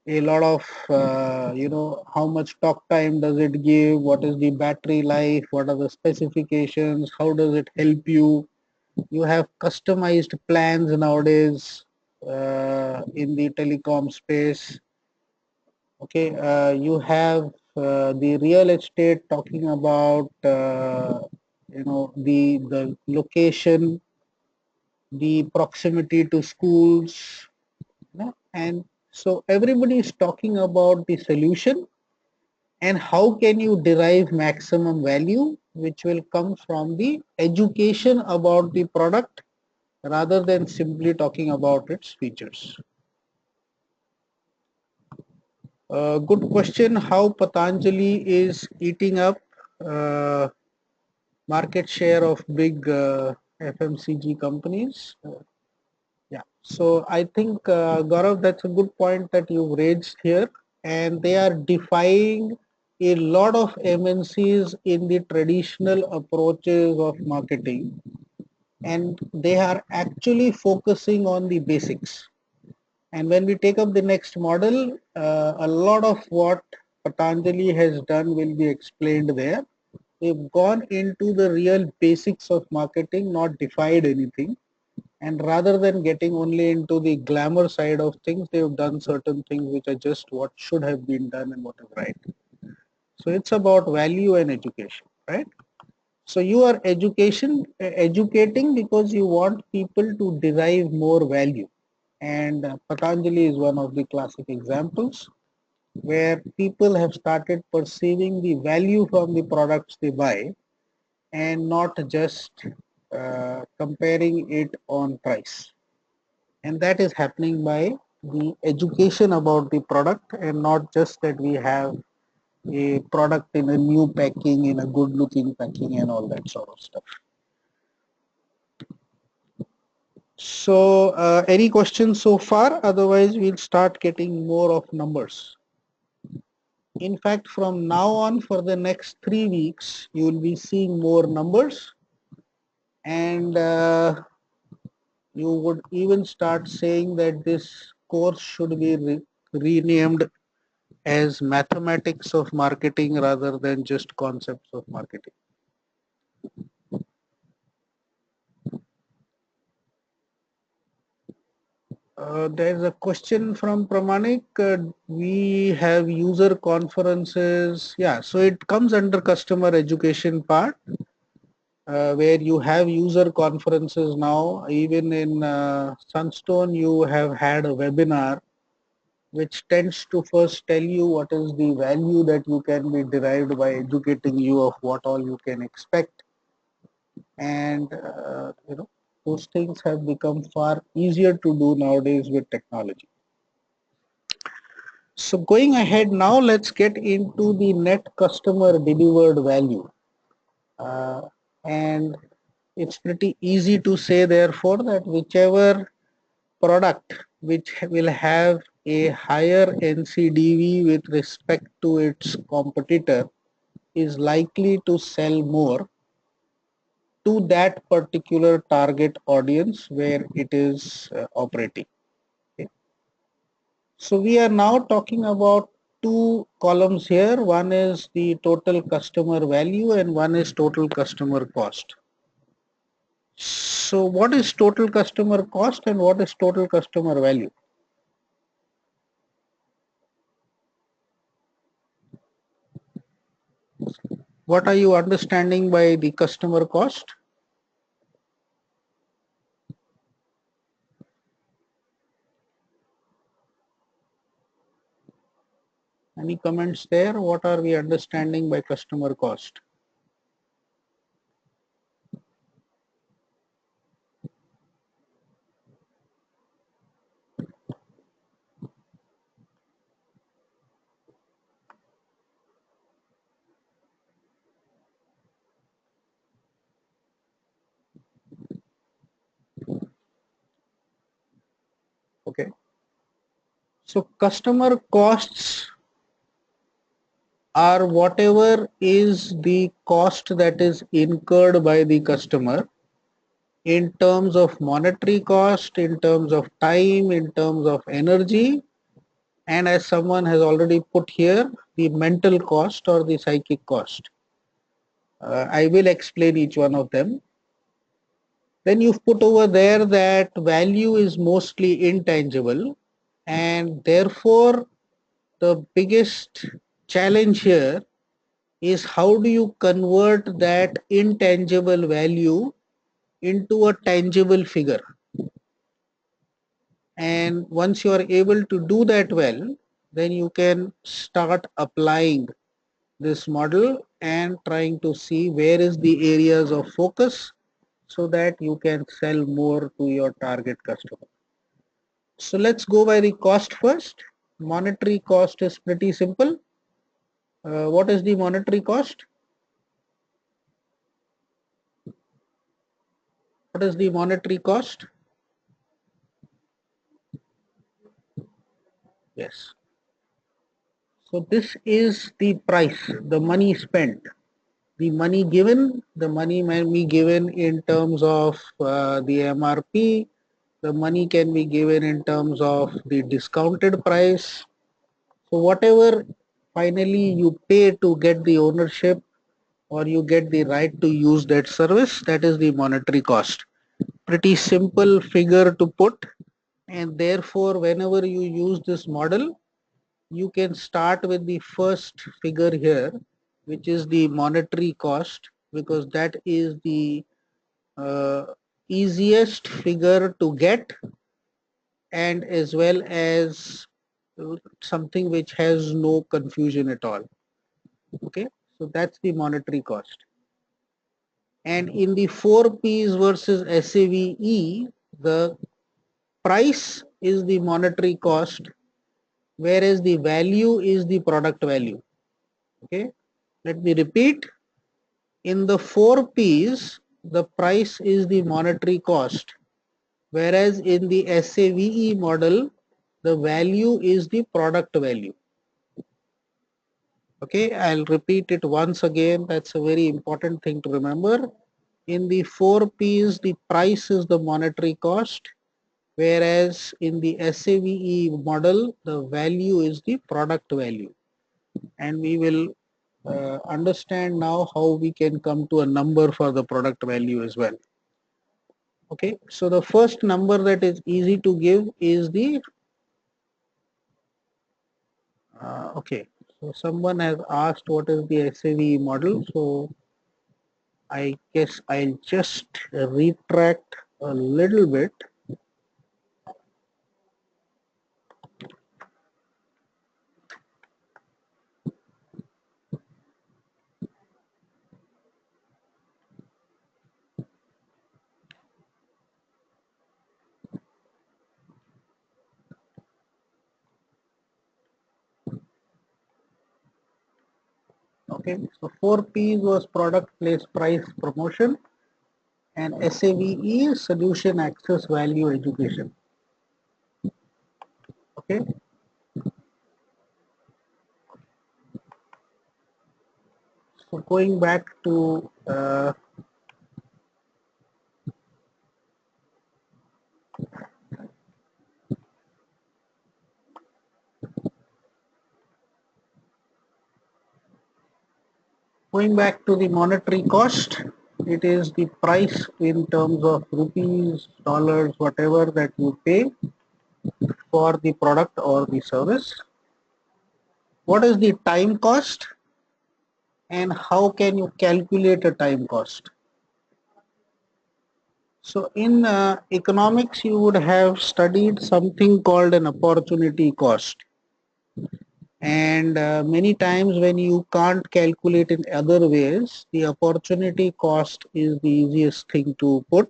a lot of how much talk time does it give, what is the battery life, what are the specifications, how does it help you. You have customized plans nowadays in the telecom space. Okay, you have the real estate talking about the location, the proximity to schools, and so everybody is talking about the solution and how can you derive maximum value, which will come from the education about the product rather than simply talking about its features. Good question. How Patanjali is eating up uh, market share of big FMCG companies? Yeah. So I think, Gaurav, that's a good point that you've raised here. And they are defying a lot of MNCs in the traditional approaches of marketing. And they are actually focusing on the basics. And when we take up the next model, a lot of what Patanjali has done will be explained there. They've gone into the real basics of marketing, not defied anything. And rather than getting only into the glamour side of things, they've done certain things which are just what should have been done and what is right. So it's about value and education, right? So you are educating because you want people to derive more value. And Patanjali is one of the classic examples where people have started perceiving the value from the products they buy and not just comparing it on price. And that is happening by the education about the product, and not just that we have a product in a new packing, in a good looking packing and all that sort of stuff. So any questions so far? Otherwise we'll start getting more of numbers. In fact, from now on for the next 3 weeks, you will be seeing more numbers, and you would even start saying that this course should be renamed as mathematics of marketing rather than just concepts of marketing. There's a question from Pramanik. We have user conferences. Yeah, so it comes under customer education part, where you have user conferences now. Even in Sunstone, you have had a webinar which tends to first tell you what is the value that you can be derived by educating you of what all you can expect. And those things have become far easier to do nowadays with technology. So going ahead now, let's get into the net customer delivered value. Uh, and it's pretty easy to say therefore that whichever product which will have a higher NCDV with respect to its competitor is likely to sell more, to that particular target audience where it is operating. Okay. So we are now talking about two columns here. One is the total customer value and one is total customer cost. So what is total customer cost and what is total customer value? What are you understanding by the customer cost? Any comments there? What are we understanding by customer cost? Okay. So customer costs are whatever is the cost that is incurred by the customer in terms of monetary cost, in terms of time, in terms of energy, and as someone has already put here, the mental cost or the psychic cost. I will explain each one of them. Then you've put over there that value is mostly intangible, and therefore the biggest challenge here is how do you convert that intangible value into a tangible figure. And once you are able to do that well, then you can start applying this model and trying to see where is the areas of focus so that you can sell more to your target customer. So let's go by the cost first. Monetary cost is pretty simple. What is the monetary cost? What is the monetary cost? Yes. So this is the price, the money spent, the money given, the money may be given in terms of the MRP, the money can be given in terms of the discounted price. So whatever finally you pay to get the ownership or you get the right to use that service, that is the monetary cost. Pretty simple figure to put, and therefore whenever you use this model, you can start with the first figure here, which is the monetary cost, because that is the uh, easiest figure to get, and as well as something which has no confusion at all. Okay, so that's the monetary cost. And in the 4Ps versus SAVE, the price is the monetary cost, whereas the value is the product value. Okay, let me repeat. In the 4Ps, the price is the monetary cost, whereas in the SAVE model, the value is the product value. Okay, I'll repeat it once again. That's a very important thing to remember. In the 4Ps, the price is the monetary cost, whereas in the SAVE model, the value is the product value. And we will understand now how we can come to a number for the product value as well. Okay, so the first number that is easy to give is the okay. So someone has asked what is the SAVE model. So I guess I'll just retract a little bit. Okay, so 4P was product, place, price, promotion, and SAVE is solution, access, value, education. Okay, so going back to Going back to the monetary cost, it is the price in terms of rupees, dollars, whatever that you pay for the product or the service. What is the time cost and how can you calculate a time cost? So in economics, you would have studied something called an opportunity cost. And many times when you can't calculate in other ways, the opportunity cost is the easiest thing to put,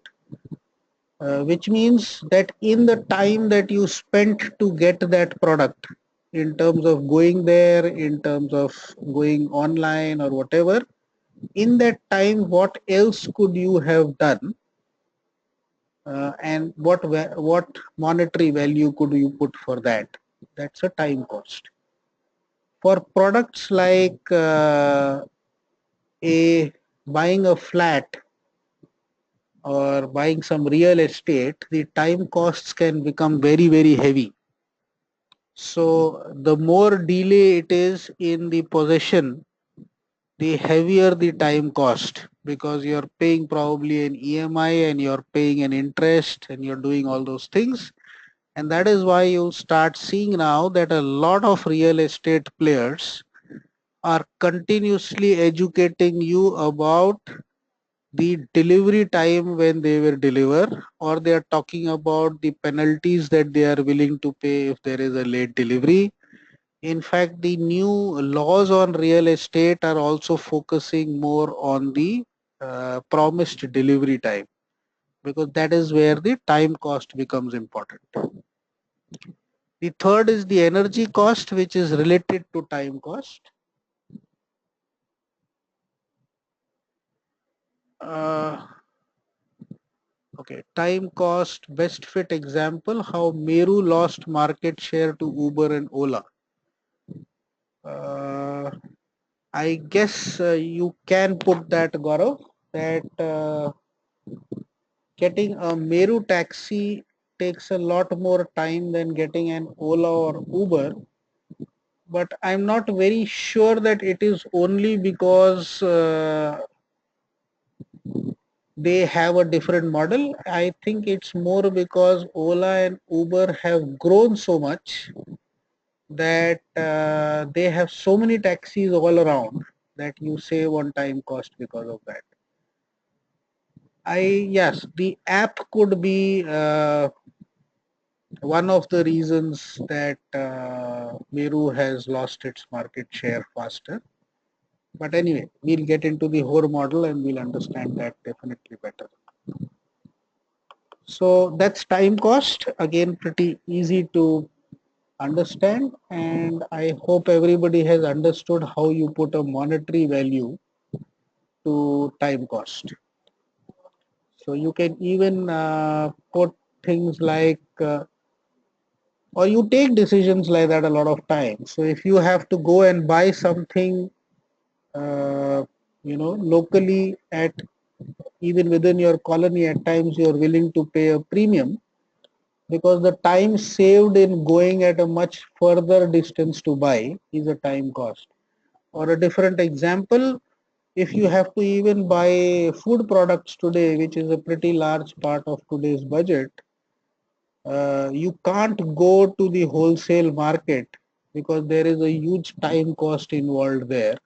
which means that in the time that you spent to get that product, in terms of going there, in terms of going online or whatever, in that time, what else could you have done, and what monetary value could you put for that? That's a time cost. For products like a buying a flat or buying some real estate, the time costs can become very, very heavy. So the more delay it is in the possession, the heavier the time cost, because you're paying probably an EMI and you're paying an interest and you're doing all those things. And that is why you start seeing now that a lot of real estate players are continuously educating you about the delivery time when they will deliver, or they are talking about the penalties that they are willing to pay if there is a late delivery. In fact, the new laws on real estate are also focusing more on the promised delivery time, because that is where the time cost becomes important. The third is the energy cost, which is related to time cost. Uh, okay, time cost, best fit example, how Meru lost market share to Uber and Ola. Uh, I guess you can put that, Gaurav, that getting a Meru taxi takes a lot more time than getting an Ola or Uber. But I'm not very sure that it is only because they have a different model. I think it's more because Ola and Uber have grown so much that they have so many taxis all around that you save on time cost because of that. Yes, the app could be one of the reasons that Meru has lost its market share faster. But anyway, we'll get into the whole model and we'll understand that definitely better. So that's time cost. Again, pretty easy to understand, and I hope everybody has understood how you put a monetary value to time cost. So you can even put things like or you take decisions like that a lot of times. So if you have to go and buy something, uh, locally, at even within your colony, at times you are willing to pay a premium because the time saved in going at a much further distance to buy is a time cost. Or a different example, if you have to even buy food products today, which is a pretty large part of today's budget, you can't go to the wholesale market because there is a huge time cost involved there,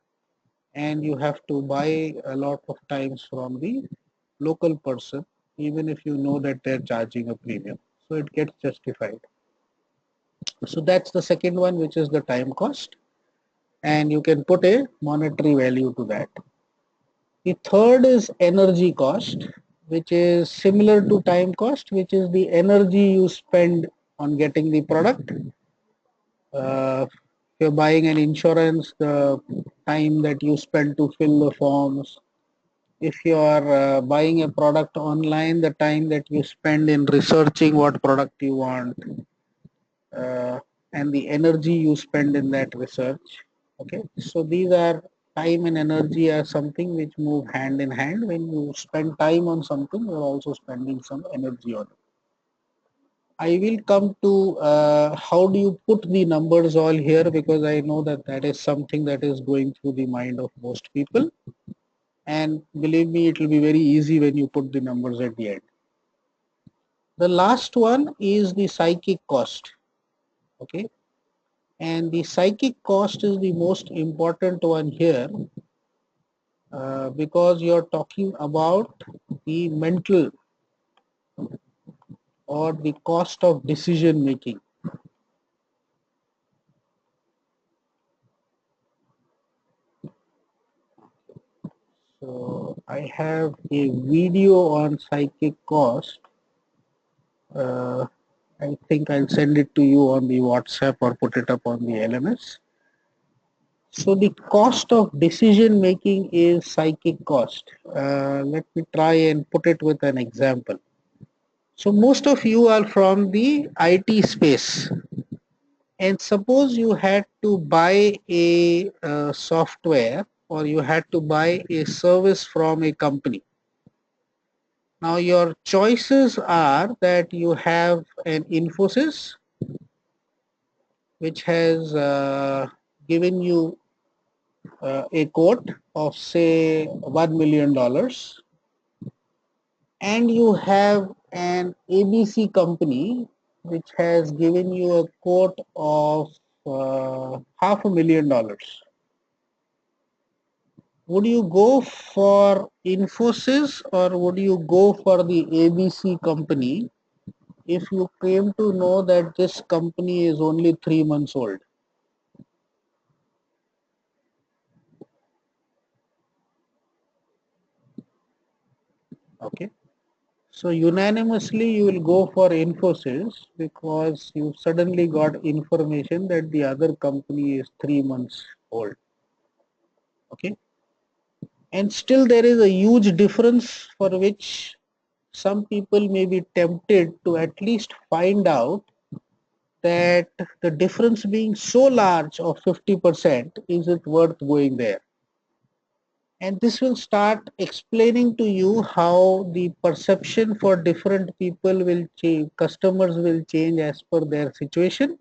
and you have to buy a lot of times from the local person, even if you know that they're charging a premium. So it gets justified. So that's the second one, which is the time cost, and you can put a monetary value to that. The third is energy cost, which is similar to time cost, which is the energy you spend on getting the product. If you're buying an insurance, the time that you spend to fill the forms. If you are buying a product online, the time that you spend in researching what product you want, uh, and the energy you spend in that research. Okay, so these are time and energy are something which move hand in hand. When you spend time on something, you're also spending some energy on it. I will come to how do you put the numbers all here, because I know that that is something that is going through the mind of most people. And believe me, it will be very easy when you put the numbers at the end. The last one is the psychic cost. Okay. And the psychic cost is the most important one here, because you're talking about the mental or the cost of decision making. So I have a video on psychic cost. Uh, I think I'll send it to you on the WhatsApp or put it up on the LMS. So the cost of decision making is psychic cost. Let me try and put it with an example. So most of you are from the IT space, and suppose you had to buy a software, or you had to buy a service from a company. Now your choices are that you have an Infosys which has given you a quote of say $1 million, and you have an ABC company which has given you a quote of $500,000. Would you go for Infosys or would you go for the ABC company if you came to know that this company is only 3 months old? Okay. So unanimously you will go for Infosys because you suddenly got information that the other company is 3 months old. Okay. And still there is a huge difference for which some people may be tempted to at least find out that the difference being so large of 50%, is it worth going there? And this will start explaining to you how the perception for different people will change, customers will change as per their situation,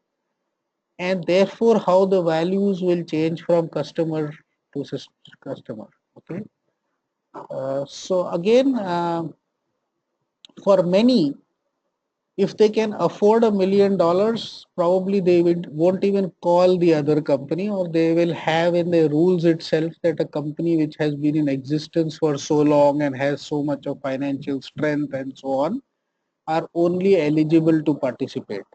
and therefore how the values will change from customer to customer. Okay. So again, for many, if they can afford $1 million, probably they won't even call the other company, or they will have in their rules itself that a company which has been in existence for so long and has so much of financial strength and so on are only eligible to participate.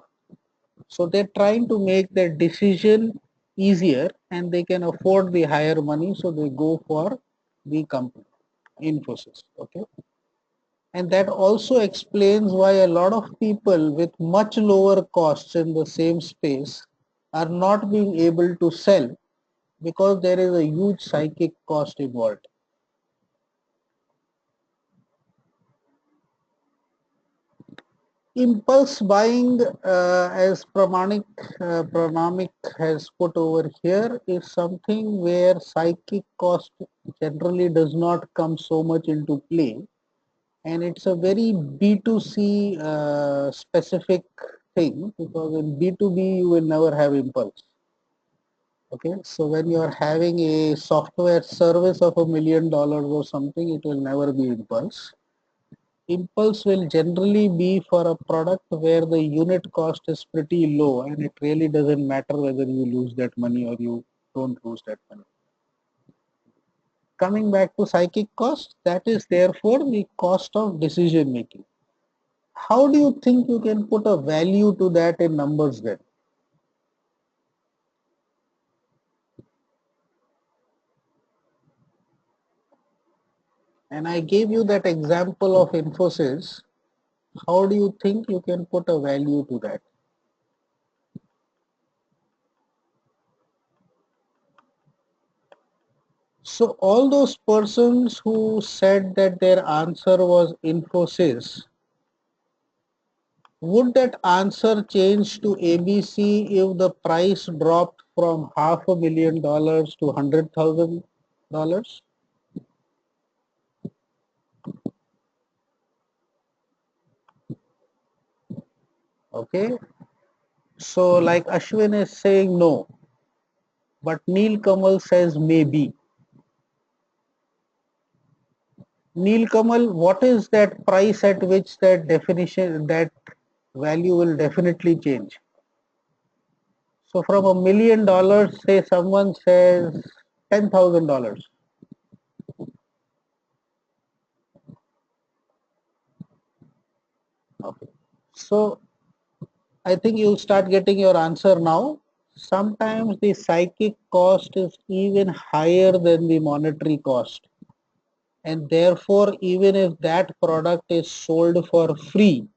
So they're trying to make their decision easier and they can afford the higher money, so they go for the company, Infosys. Okay. And that also explains why a lot of people with much lower costs in the same space are not being able to sell, because there is a huge psychic cost involved. Impulse buying, as Pranamik has put over here, is something where psychic cost generally does not come so much into play, and it's a very B2C specific thing, because in B2B you will never have impulse. Okay, so when you are having a software service of $1 million or something, it will never be impulse. Impulse will generally be for a product where the unit cost is pretty low, and it really doesn't matter whether you lose that money or you don't lose that money. Coming back to psychic cost, that is therefore the cost of decision making. How do you think you can put a value to that in numbers then? And I gave you that example of Infosys. How do you think you can put a value to that? So all those persons who said that their answer was Infosys, would that answer change to ABC if the price dropped from $500,000 to $100,000? Okay, so like Ashwin is saying no, but Neil Kamal says maybe. Neil Kamal, what is that price at which that definition, that value will definitely change? So from $1 million, say someone says $10,000. Okay. So I think you start getting your answer now. Sometimes the psychic cost is even higher than the monetary cost. And therefore, even if that product is sold for free,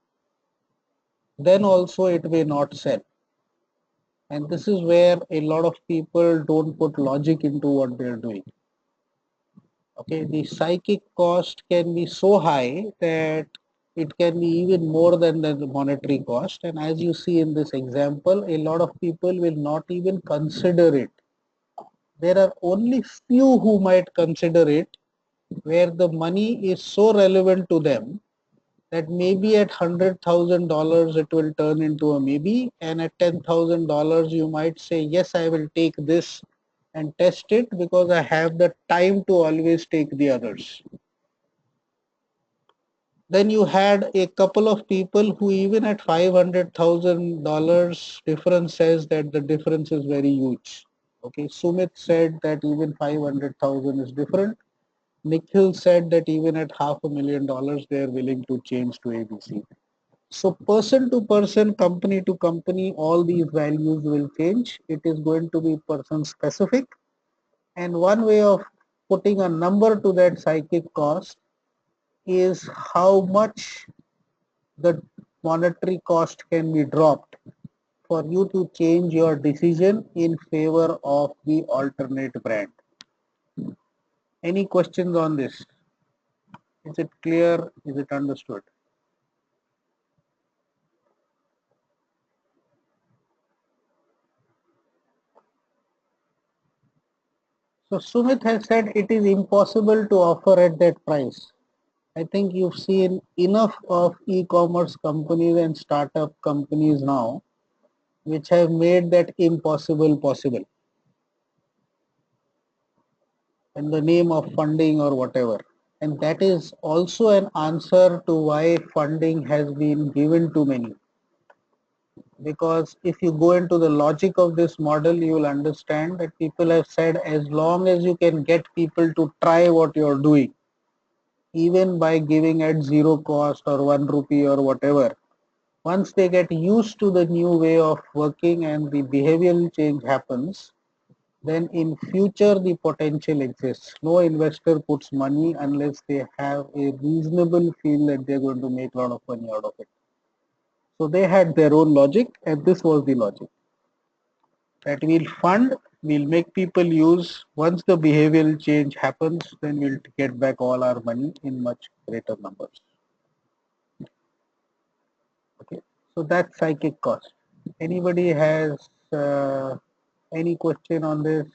then also it may not sell. And this is where a lot of people don't put logic into what they're doing. Okay, the psychic cost can be so high that it can be even more than the monetary cost. And as you see in this example, a lot of people will not even consider it. There are only few who might consider it, where the money is so relevant to them that maybe at $100,000 it will turn into a maybe, and at $10,000 you might say, yes, I will take this and test it because I have the time to always take the others. Then you had a couple of people who even at $500,000 difference says that the difference is very huge. Okay, Sumit said that even 500,000 is different. Nikhil said that even at $500,000 they are willing to change to ABC. So person to person, company to company, all these values will change. It is going to be person specific. And one way of putting a number to that psychic cost is how much the monetary cost can be dropped for you to change your decision in favor of the alternate brand. Any questions on this? Is it clear? Is it understood? So Sumit has said it is impossible to offer at that price. I think you've seen enough of e-commerce companies and startup companies now which have made that impossible possible in the name of funding or whatever. And that is also an answer to why funding has been given to many. Because if you go into the logic of this model, you will understand that people have said as long as you can get people to try what you're doing, even by giving at zero cost or 1 rupee or whatever, once they get used to the new way of working and the behavioral change happens, then in future the potential exists. No investor puts money unless they have a reasonable feel that they're going to make a lot of money out of it. So they had their own logic, and this was the logic that we'll fund, we'll make people use. Once the behavioral change happens, then we'll get back all our money in much greater numbers. Okay, so that's psychic cost. Anybody has any question on this?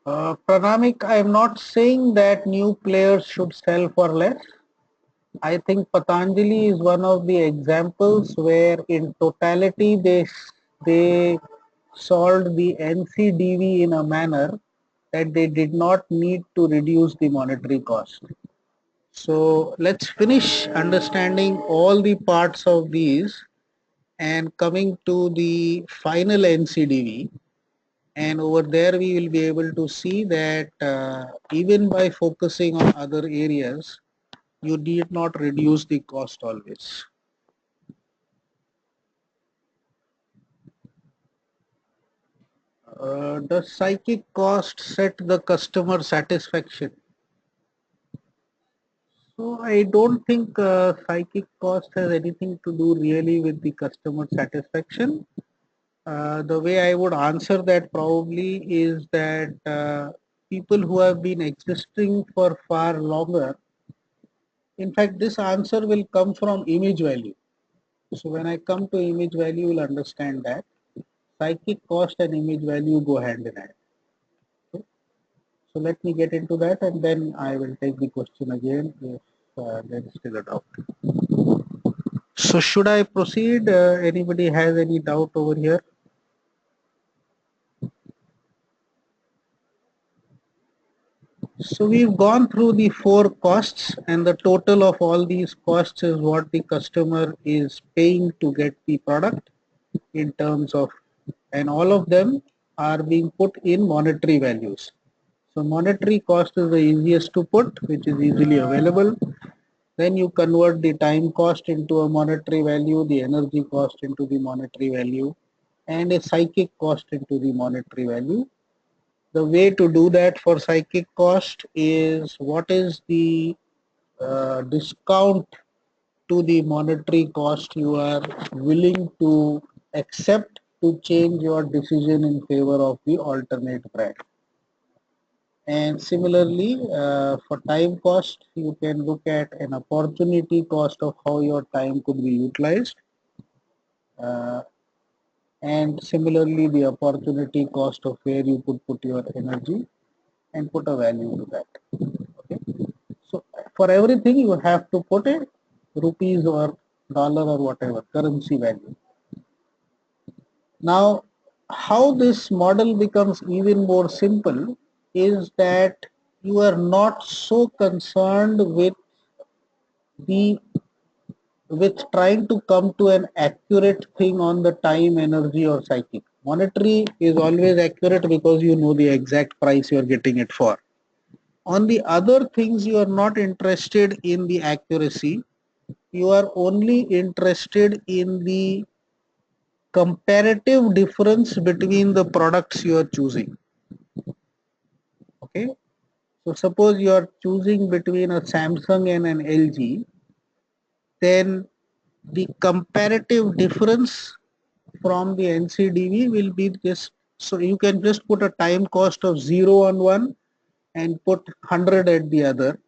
Pranamik, I'm not saying that new players should sell for less. I think Patanjali is one of the examples where in totality they solved the NCDV in a manner that they did not need to reduce the monetary cost. So let's finish understanding all the parts of these and coming to the final NCDV. And over there we will be able to see that even by focusing on other areas, you need not reduce the cost always. Does psychic cost set the customer satisfaction? So I don't think psychic cost has anything to do really with the customer satisfaction. The way I would answer that probably is that people who have been existing for far longer, in fact, this answer will come from image value. So when I come to image value, you'll understand that psychic cost and image value go hand in hand. Okay? So let me get into that and then I will take the question again if there is still a doubt. So should I proceed? Anybody has any doubt over here? So we've gone through the four costs, and the total of all these costs is what the customer is paying to get the product in terms of, and all of them are being put in monetary values. So monetary cost is the easiest to put, which is easily available. Then you convert the time cost into a monetary value, the energy cost into the monetary value, and a psychic cost into the monetary value. The way to do that for psychic cost is what is the discount to the monetary cost you are willing to accept to change your decision in favor of the alternate brand. And similarly, for time cost, you can look at an opportunity cost of how your time could be utilized. Uh, and similarly, the opportunity cost of where you could put your energy and put a value to that. Okay. So for everything, you have to put a rupees or dollar or whatever currency value. Now, how this model becomes even more simple is that you are not so concerned the with trying to come to an accurate thing on the time, energy, or psychic. Monetary is always accurate because you know the exact price you are getting it for. On the other things, you are not interested in the accuracy. You are only interested in the comparative difference between the products you are choosing. Okay. So suppose you are choosing between a Samsung and an LG, then the comparative difference from the NCDV will be this. So you can just put a time cost of 0 on one and put 100 at the other.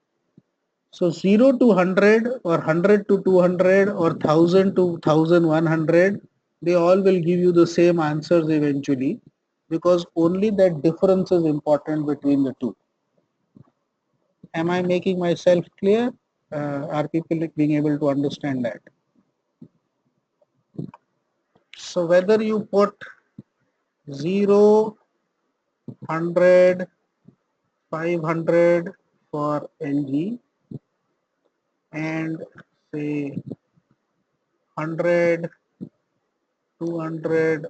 So 0 to 100 or 100 to 200 or 1000 to 1100, they all will give you the same answers eventually, because only that difference is important between the two. Am I making myself clear? Are people being able to understand that? So whether you put 0, 100, 500 for LG and say 100, 200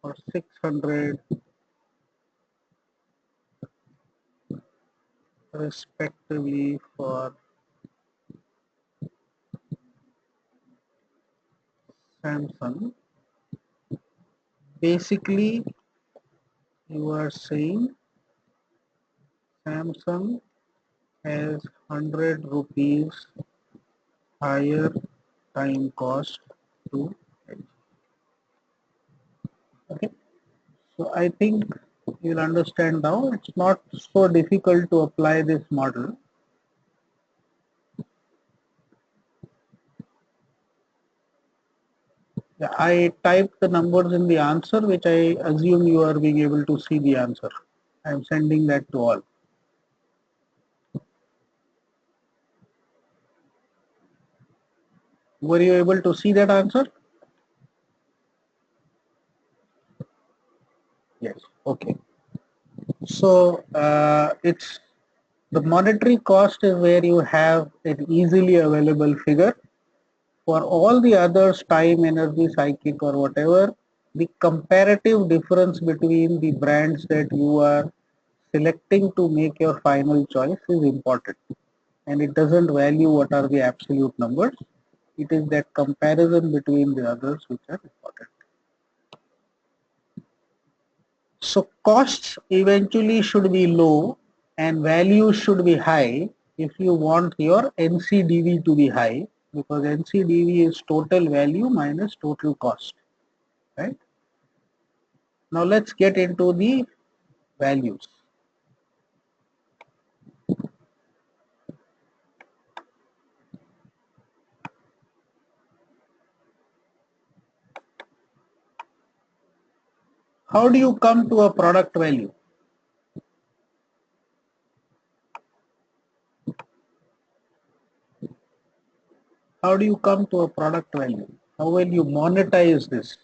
or 600 respectively for Samsung, basically you are saying Samsung has 100 rupees higher time cost to LG. Okay. So I think you'll understand now. It's not so difficult to apply this model. Yeah, I typed the numbers in the answer, which I assume you are being able to see the answer. I'm sending that to all. Were you able to see that answer? Yes. Okay. So it's the monetary cost is where you have an easily available figure. For all the others, time, energy, psychic, or whatever, the comparative difference between the brands that you are selecting to make your final choice is important. And it doesn't value what are the absolute numbers. It is that comparison between the others which are important. So costs eventually should be low and values should be high if you want your NCDV to be high, because NCDV is total value minus total cost, right? Now let's get into the values. How do you come to a product value? How do you come to a product value? How will you monetize this?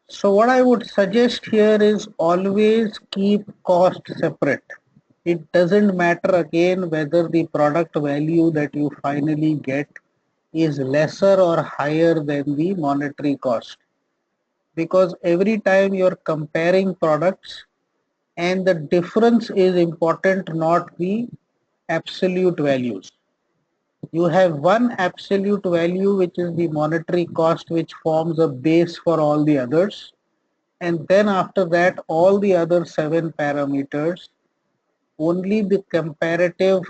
So what I would suggest here is always keep cost separate. It doesn't matter again whether the product value that you finally get is lesser or higher than the monetary cost. Because every time you're comparing products, and the difference is important, not the absolute values. You have one absolute value, which is the monetary cost, which forms a base for all the others. And then after that, all the other 7 parameters, only the comparative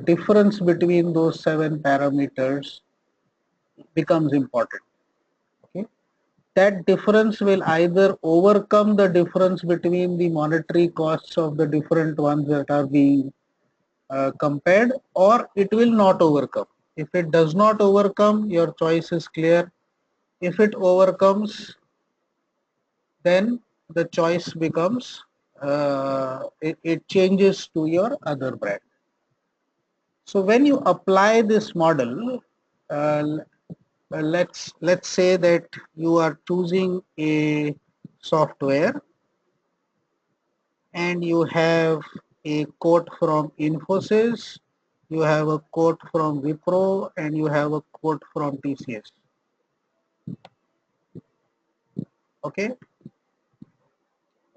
difference between those 7 parameters becomes important. Okay? That difference will either overcome the difference between the monetary costs of the different ones that are being compared, or it will not overcome. If it does not overcome, your choice is clear. If it overcomes, then the choice becomes, it changes to your other brand. So when you apply this model, let's say that you are choosing a software and you have a quote from Infosys, you have a quote from Wipro, and you have a quote from TCS. Okay,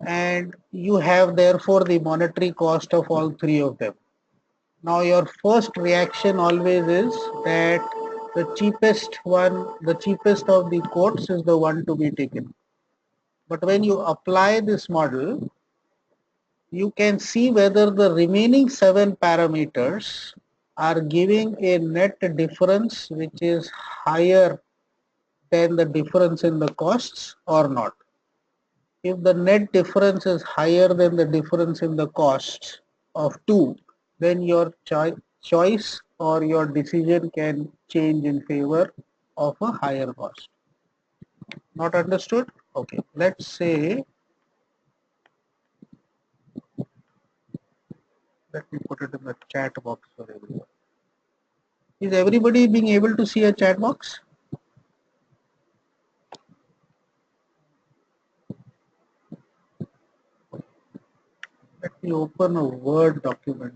and you have therefore the monetary cost of all three of them. Now your first reaction always is that the cheapest of the quotes is the one to be taken. But when you apply this model, you can see whether the remaining 7 parameters are giving a net difference which is higher than the difference in the costs or not. If the net difference is higher than the difference in the costs of 2, then your choice or your decision can change in favor of a higher cost. Not understood? Okay, let's say, let me put it in the chat box for everyone. Is everybody being able to see a chat box? Let me open a Word document.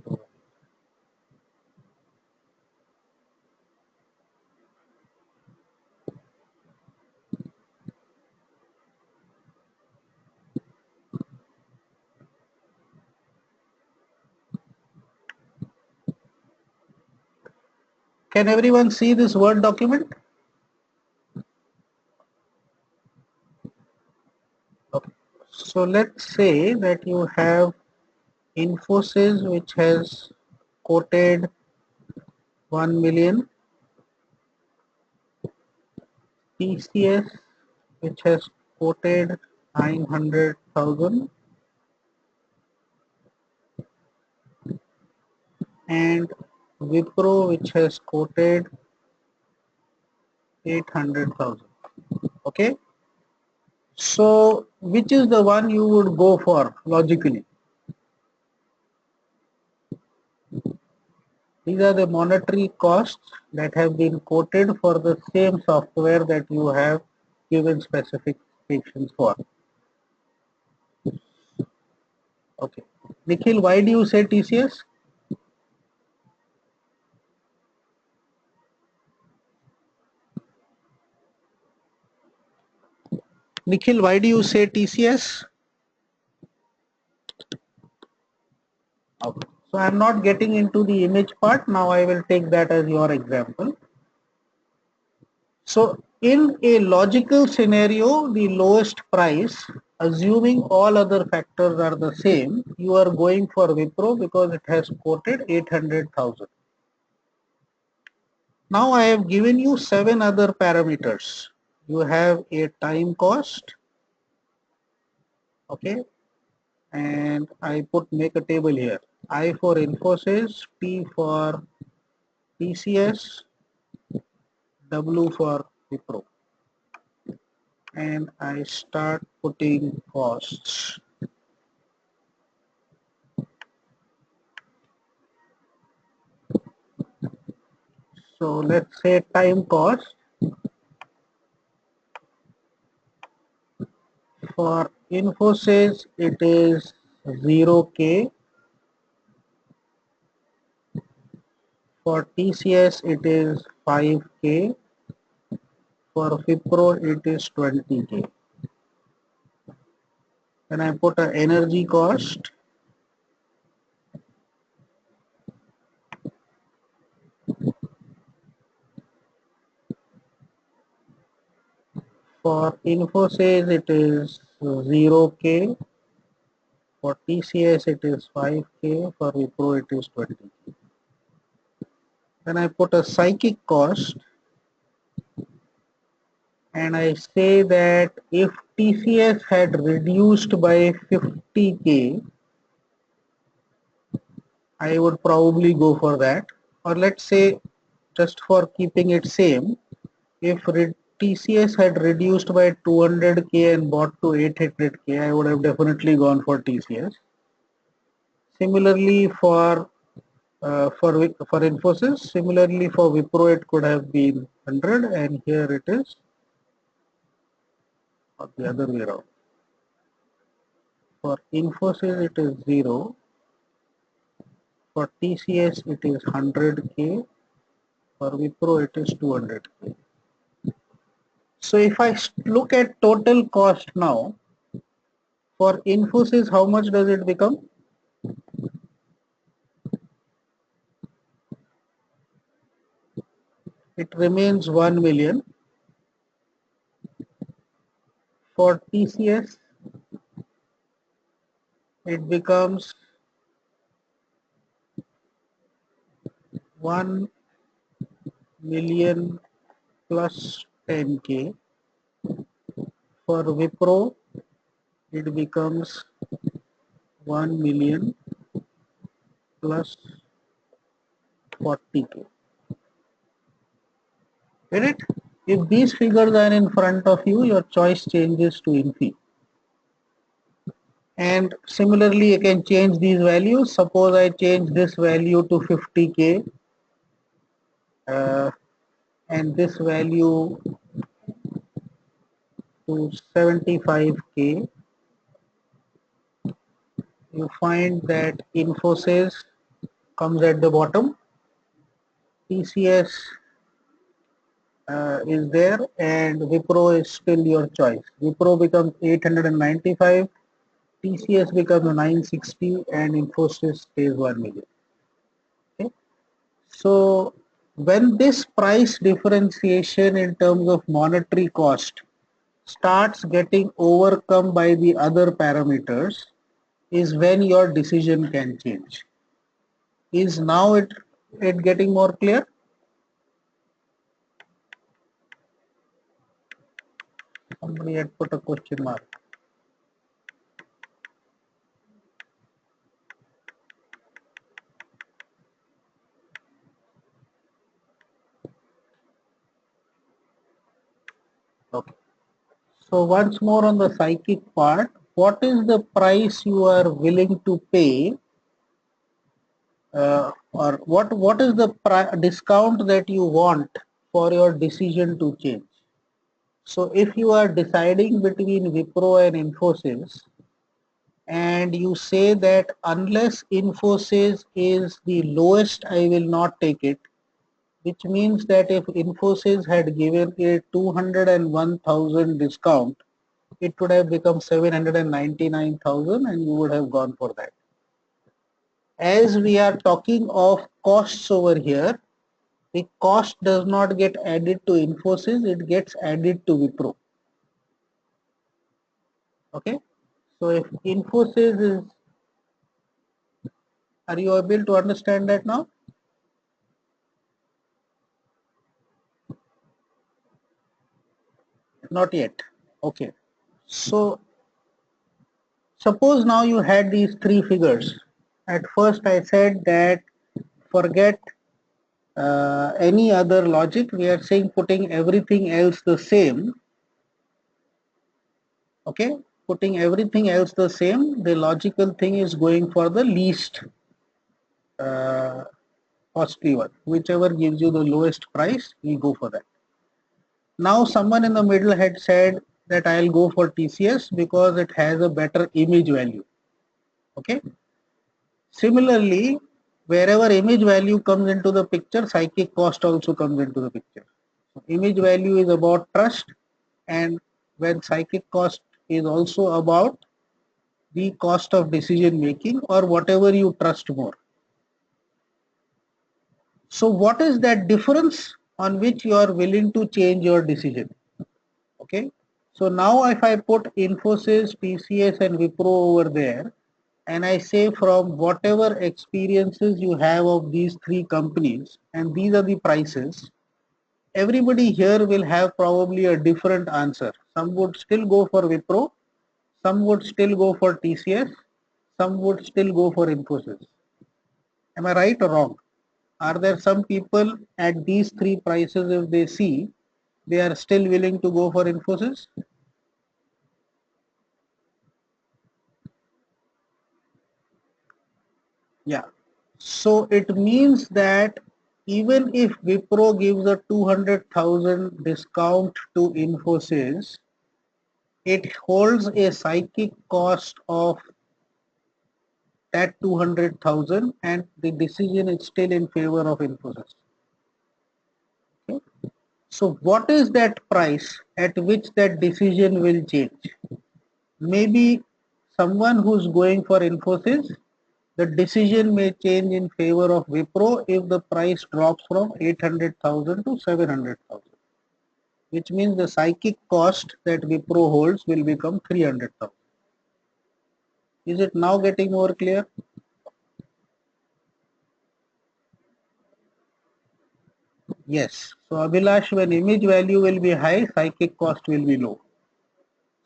Can everyone see this Word document? Okay. So let's say that you have Infosys, which has quoted 1 million, TCS, which has quoted 900,000, and Wipro, which has quoted 800,000. Okay. So which is the one you would go for logically? These are the monetary costs that have been quoted for the same software that you have given specifications for. Okay. Nikhil, why do you say TCS? Nikhil, why do you say TCS? Okay. So I'm not getting into the image part. Now I will take that as your example. So in a logical scenario, the lowest price, assuming all other factors are the same, you are going for Wipro because it has quoted 800,000. Now I have given you 7 other parameters. You have a time cost, okay, and I make a table here. I for Infosys, T for TCS, W for Wipro, and I start putting costs. So let's say time cost for Infosys it is 0k, for TCS it is 5k, for Wipro it is 20k. When I put an energy cost, for Infosys it is 0k, for TCS it is 5k, for Wipro it is 20k. When I put a psychic cost and I say that if TCS had reduced by 50k, I would probably go for that. Or let's say, just for keeping it same, if TCS had reduced by 200k and bought to 800k, I would have definitely gone for TCS. Similarly for Infosys, similarly for Wipro it could have been 100 and here it is the other way around. For Infosys it is 0, for TCS it is 100k, for Wipro it is 200k. So if I look at total cost now, for Infosys how much does it become? It remains 1 million. For TCS it becomes 1 million plus 10k. For Wipro it becomes 1 million plus 40k. Get it? If these figures are in front of you, your choice changes to Infi. And similarly, you can change these values. Suppose I change this value to 50k and this value to 75k. You find that Infosys comes at the bottom, TCS is there, and Wipro is still your choice. Wipro becomes 895, TCS becomes 960, and Infosys stays 1 million. Okay? So when this price differentiation in terms of monetary cost starts getting overcome by the other parameters is when your decision can change. Is now it getting more clear? Somebody had put a question mark. Okay. So once more on the psychic part, what is the price you are willing to pay, or what is the discount that you want for your decision to change? So if you are deciding between Wipro and Infosys, and you say that unless Infosys is the lowest, I will not take it, which means that if Infosys had given a 201,000 discount, it would have become 799,000 and you would have gone for that. As we are talking of costs over here, the cost does not get added to Infosys, it gets added to Wipro. Okay. So if Infosys is, are you able to understand that now? Not yet. Okay. So suppose now you had these three figures. At first I said that forget any other logic. We are saying putting everything else the same. Okay. Putting everything else the same, the logical thing is going for the least costly one. Whichever gives you the lowest price, you go for that. Now someone in the middle had said that I'll go for TCS because it has a better image value. Okay. Similarly, wherever image value comes into the picture, psychic cost also comes into the picture. So image value is about trust, and when psychic cost is also about the cost of decision making or whatever you trust more. So what is that difference on which you are willing to change your decision? Okay. So now if I put Infosys, TCS and Wipro over there, and I say from whatever experiences you have of these three companies and these are the prices, everybody here will have probably a different answer. Some would still go for Wipro, some would still go for TCS, some would still go for Infosys. Am I right or wrong? Are there some people at these three prices, if they see, they are still willing to go for Infosys? Yeah. So it means that even if Wipro gives a 200,000 discount to Infosys, it holds a psychic cost of that 200,000 and the decision is still in favor of Infosys. Okay? So what is that price at which that decision will change? Maybe someone who's going for Infosys, the decision may change in favor of Wipro if the price drops from 800,000 to 700,000, which means the psychic cost that Wipro holds will become 300,000. Is it now getting more clear? Yes. So Abhilash, when image value will be high, psychic cost will be low.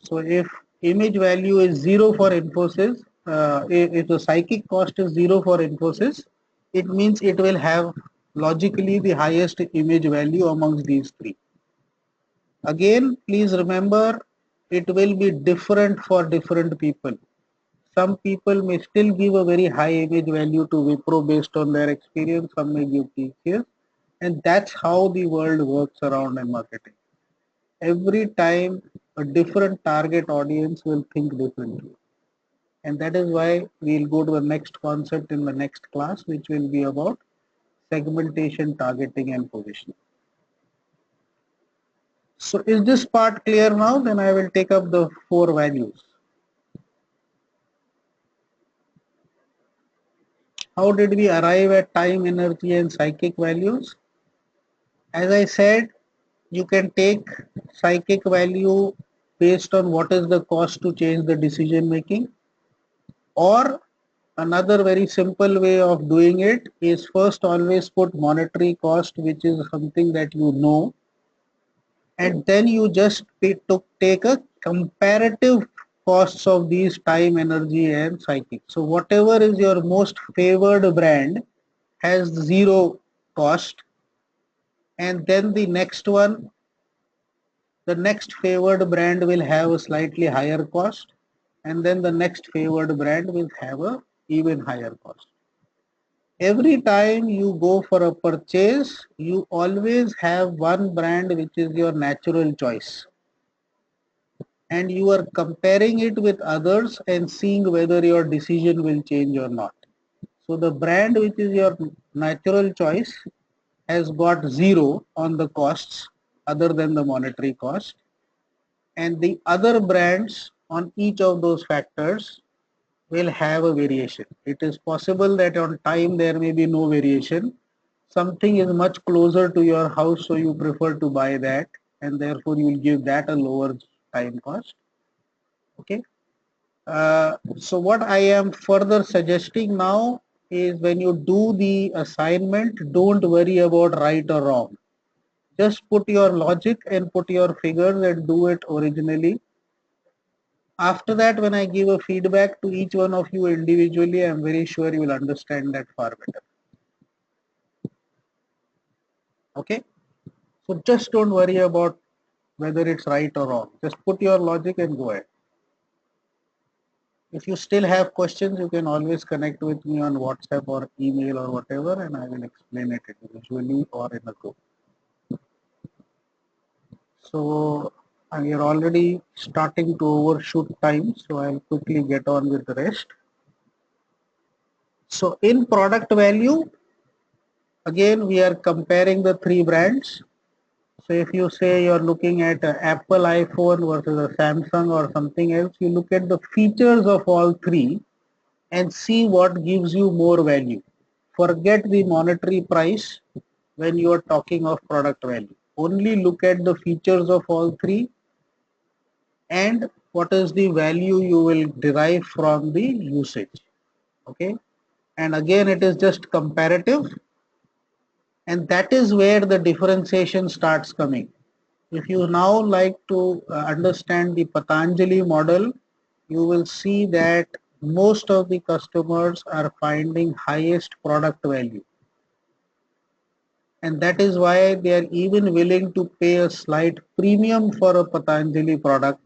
So if image value is zero for Infosys, if the psychic cost is zero for Infosys, it means it will have logically the highest image value amongst these three. Again, please remember it will be different for different people. Some people may still give a very high image value to Wipro based on their experience, some may give TCS, and that's how the world works around in marketing. Every time a different target audience will think differently. And that is why we'll go to the next concept in the next class, which will be about segmentation, targeting, and positioning. So is this part clear now? Then I will take up the four values. How did we arrive at time, energy, and psychic values? As I said, you can take psychic value based on what is the cost to change the decision making, or another very simple way of doing it is first always put monetary cost, which is something that you know, and then you just take a comparative costs of these time, energy, and psychic. So whatever is your most favored brand has zero cost, and then the next favored brand will have a slightly higher cost, and then the next favored brand will have a even higher cost. Every time you go for a purchase, you always have one brand which is your natural choice, and you are comparing it with others and seeing whether your decision will change or not. So the brand which is your natural choice has got zero on the costs other than the monetary cost, and the other brands on each of those factors will have a variation. It is possible that on time there may be no variation. Something is much closer to your house, so you prefer to buy that, and therefore you will give that a lower time cost. Okay. So what I am further suggesting now is when you do the assignment, don't worry about right or wrong. Just put your logic and put your figures and do it originally. After that, when I give a feedback to each one of you individually, I'm very sure you will understand that far better. Okay. So just don't worry about whether it's right or wrong. Just put your logic and go ahead. If you still have questions, you can always connect with me on WhatsApp or email or whatever, and I will explain it individually or in a group. So we are already starting to overshoot time, so I'll quickly get on with the rest. So in product value, again we are comparing the three brands. So if you say you're looking at an Apple iPhone versus a Samsung or something else, you look at the features of all three and see what gives you more value. Forget the monetary price when you are talking of product value. Only look at the features of all three and what is the value you will derive from the usage. Okay. And again, it is just comparative, and that is where the differentiation starts coming. If you now like to understand the Patanjali model, you will see that most of the customers are finding highest product value. And that is why they are even willing to pay a slight premium for a Patanjali product,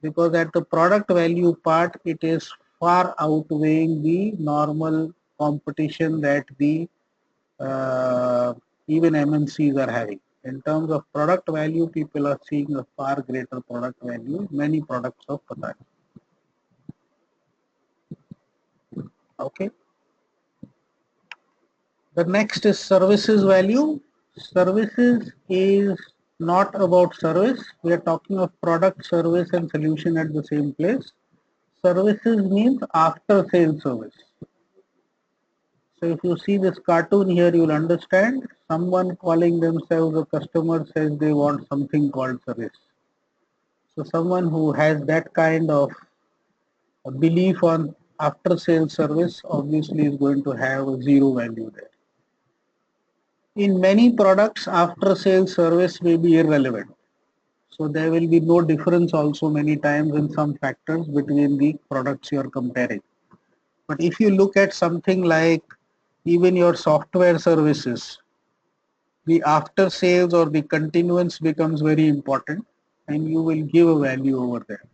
because at the product value part, it is far outweighing the normal competition that the even MNCs are having. In terms of product value, people are seeing a far greater product value in many products of Patanjali. Okay. The next is services value. Services is not about service. We are talking of product, service, and solution at the same place. Services means after sales service. So if you see this cartoon here, you'll understand someone calling themselves a customer says they want something called service. So someone who has that kind of a belief on after sales service obviously is going to have a zero value there. In many products, after sales service may be irrelevant. So there will be no difference also many times in some factors between the products you are comparing. But if you look at something like even your software services, the after sales or the continuance becomes very important, and you will give a value over there.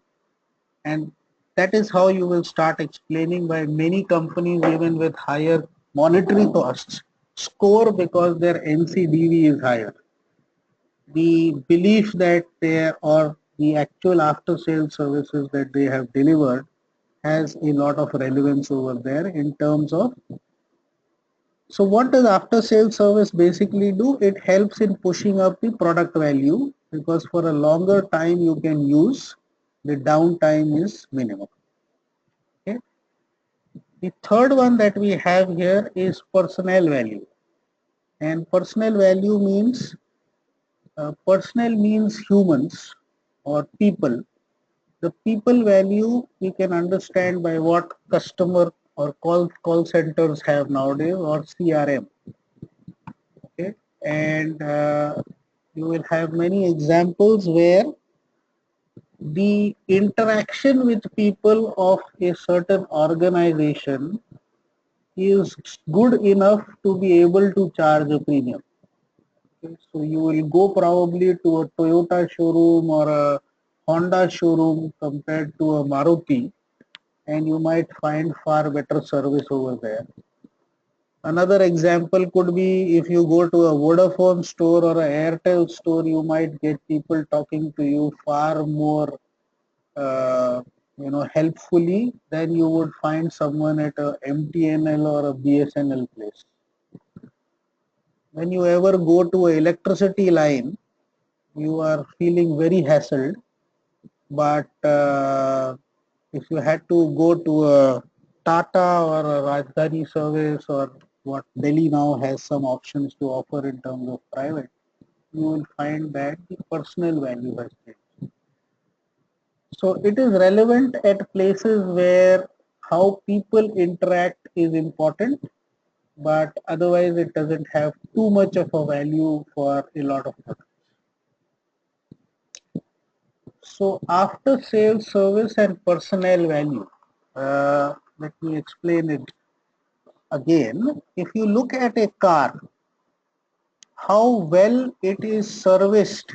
And that is how you will start explaining why many companies, even with higher monetary costs, score because their NCDV is higher. The belief that they or the actual after sales services that they have delivered has a lot of relevance over there in terms of. So what does after sales service basically do? It helps in pushing up the product value, because for a longer time you can use, the downtime is minimum. Okay. The third one that we have here is personnel value. And personnel means humans or people. The people value we can understand by what customer or call centers have nowadays, or CRM. Okay. And you will have many examples where the interaction with people of a certain organization is good enough to be able to charge a premium. Okay, so you will go probably to a Toyota showroom or a Honda showroom compared to a Maruti, and you might find far better service over there. Another example could be if you go to a Vodafone store or a Airtel store, you might get people talking to you far more uh, helpfully than you would find someone at a MTNL or a BSNL place. When you ever go to an electricity line, you are feeling very hassled. But if you had to go to a Tata or a Rajdhani service, or what Delhi now has some options to offer in terms of private, you will find that the personal value has changed. So it is relevant at places where how people interact is important, but otherwise it doesn't have too much of a value for a lot of products. So after sales service and personnel value, let me explain it again. If you look at a car, how well it is serviced,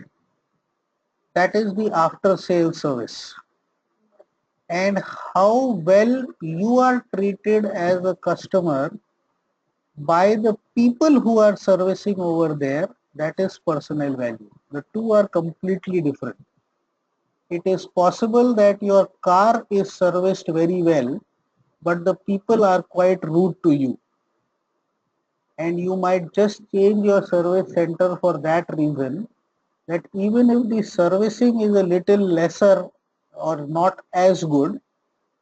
that is the after sales service. and how well you are treated as a customer by the people who are servicing over there, that is personal value. The two are completely different. It is possible that your car is serviced very well, but the people are quite rude to you, and you might just change your service center for that reason, that even if the servicing is a little lesser or not as good,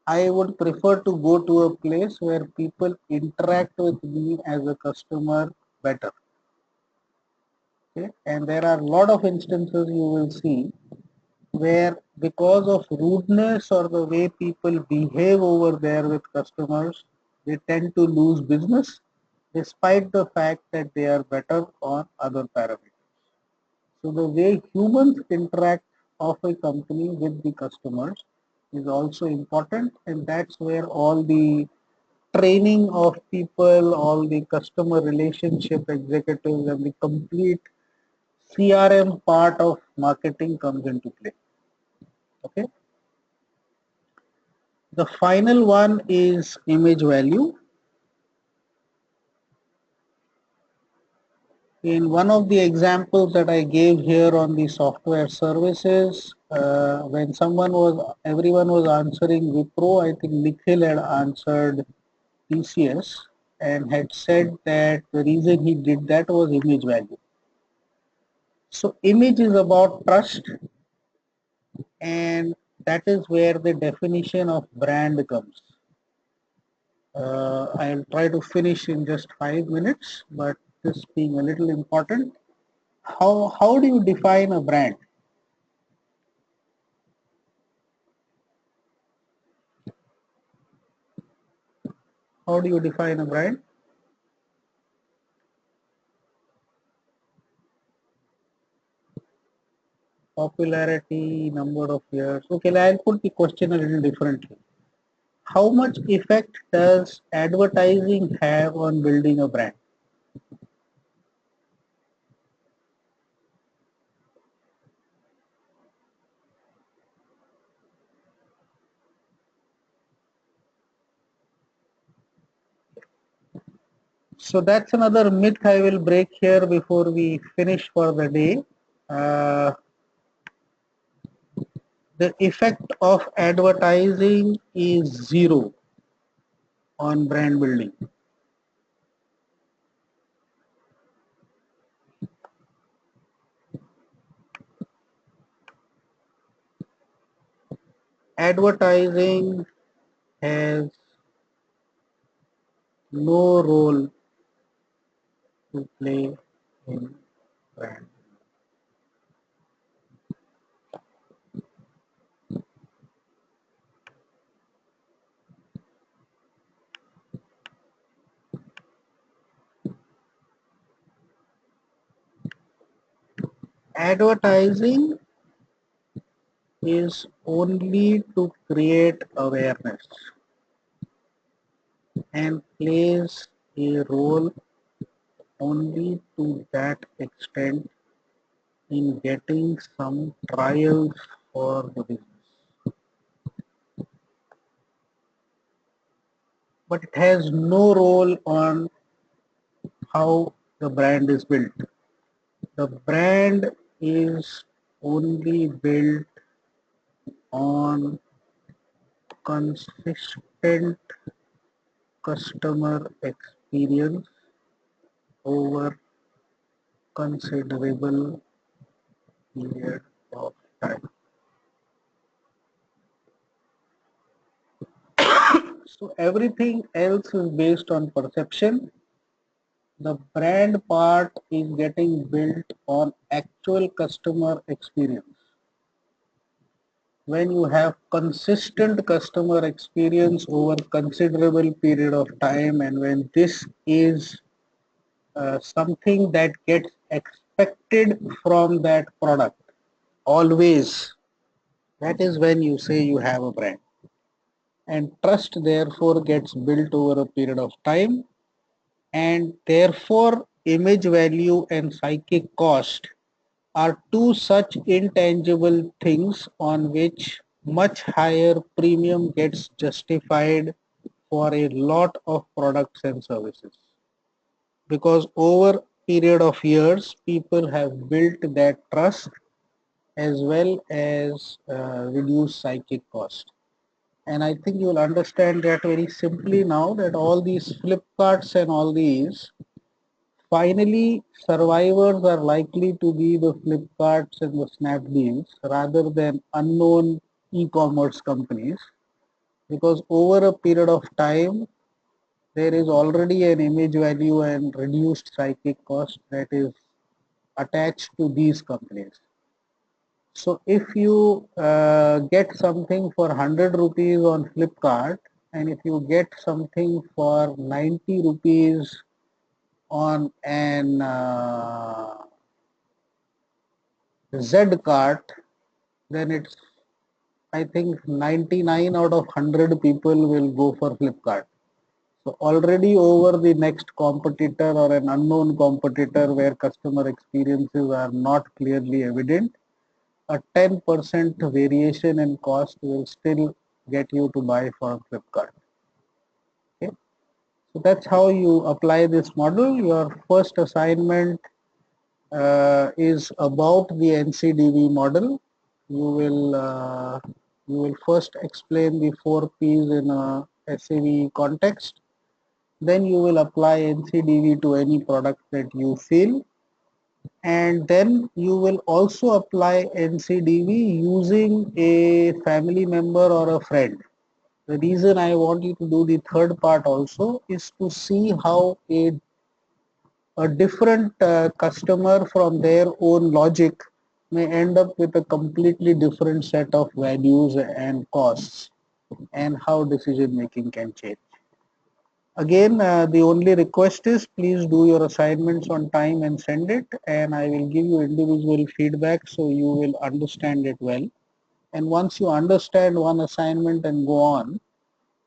I would prefer to go to a place where people interact with me as a customer better. Okay? And there are a lot of instances you will see where, because of rudeness or the way people behave over there with customers, they tend to lose business despite the fact that they are better on other parameters. So the way humans interact of a company with the customers is also important, and that's where all the training of people, all the customer relationship executives, and the complete CRM part of marketing comes into play. Okay. The final one is image value. In one of the examples that I gave here on the software services, when everyone was answering Wipro, I think Nikhil had answered TCS and had said that the reason he did that was image value. So image is about trust, and that is where the definition of brand comes. I'll try to finish in just 5 minutes, but this being a little important. How do you define a brand? How do you define a brand? Popularity, number of years. Okay, I'll put the question a little differently. How much effect does advertising have on building a brand? So that's another myth I will break here before we finish for the day. Uh, the effect of advertising is zero on brand building. Advertising has no role to play in brand. Advertising is only to create awareness and plays a role only to that extent in getting some trials for the business. But it has no role on how the brand is built. The brand is only built on consistent customer experience over considerable period of time. So everything else is based on perception. The brand part is getting built on actual customer experience. When you have consistent customer experience over considerable period of time, and when this is something that gets expected from that product always, that is when you say you have a brand. And trust therefore gets built over a period of time, and therefore image value and psychic cost are two such intangible things on which much higher premium gets justified for a lot of products and services, because over period of years people have built that trust as well as reduce psychic cost. And I think you will understand that very simply now, that all these Flipkarts and all these, finally survivors are likely to be the Flipkarts and the Snapdeals rather than unknown e-commerce companies, because over a period of time there is already an image value and reduced psychic cost that is attached to these companies. So if you get something for 100 rupees on Flipkart, and if you get something for 90 rupees on an Z cart, then it's, I think 99 out of 100 people will go for Flipkart. So already over the next competitor or an unknown competitor where customer experiences are not clearly evident, a 10% variation in cost will still get you to buy from Flipkart. Okay. So that's how you apply this model. Your first assignment is about the NCDV model. You will first explain the 4 P's in a SAV context. Then you will apply NCDV to any product that you feel, and then you will also apply NCDV using a family member or a friend. The reason I want you to do the third part also is to see how a different customer from their own logic may end up with a completely different set of values and costs, and how decision making can change. Again, the only request is please do your assignments on time and send it, and I will give you individual feedback so you will understand it well. And once you understand one assignment and go on,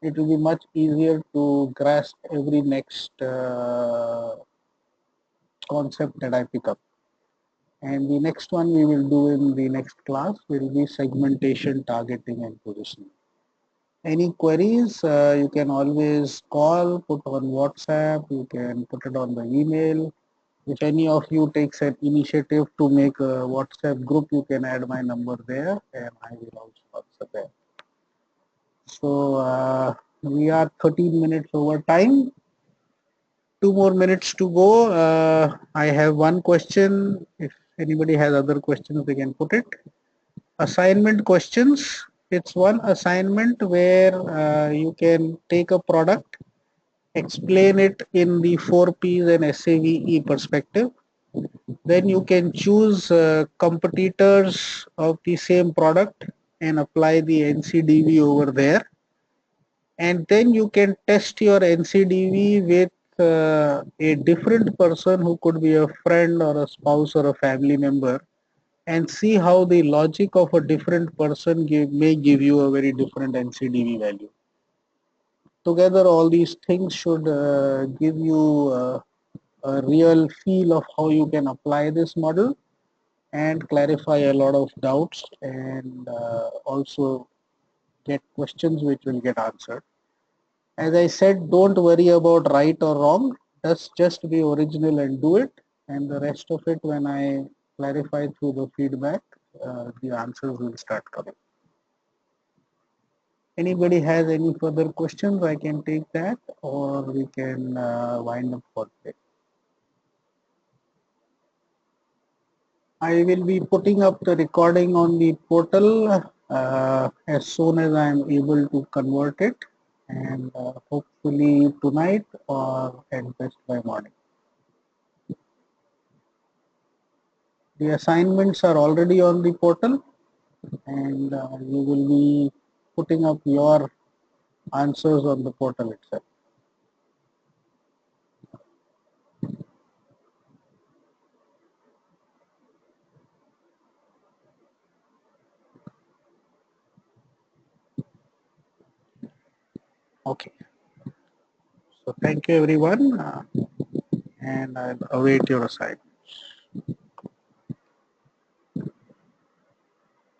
it will be much easier to grasp every next concept that I pick up. And the next one we will do in the next class will be segmentation, targeting, and positioning. Any queries, you can always call, put on WhatsApp, you can put it on the email. If any of you takes an initiative to make a WhatsApp group, you can add my number there and I will also answer there. So we are 13 minutes over time. 2 more minutes to go. I have one question. If anybody has other questions, they can put it. Assignment questions. It's one assignment where you can take a product, explain it in the 4 P's and SAVE perspective. Then you can choose competitors of the same product and apply the NCDV over there. And then you can test your NCDV with a different person who could be a friend or a spouse or a family member, and see how the logic of a different person may give you a very different NCDV value. Together, all these things should give you a real feel of how you can apply this model and clarify a lot of doubts, and also get questions which will get answered. As I said, don't worry about right or wrong. Just be original and do it. And the rest of it, when I clarify through the feedback, the answers will start coming. Anybody has any further questions, I can take that, or we can wind up for today. I will be putting up the recording on the portal as soon as I am able to convert it, and hopefully tonight or at best by morning. The assignments are already on the portal, and you will be putting up your answers on the portal itself. Okay. So thank you everyone, and I'll await your assignment.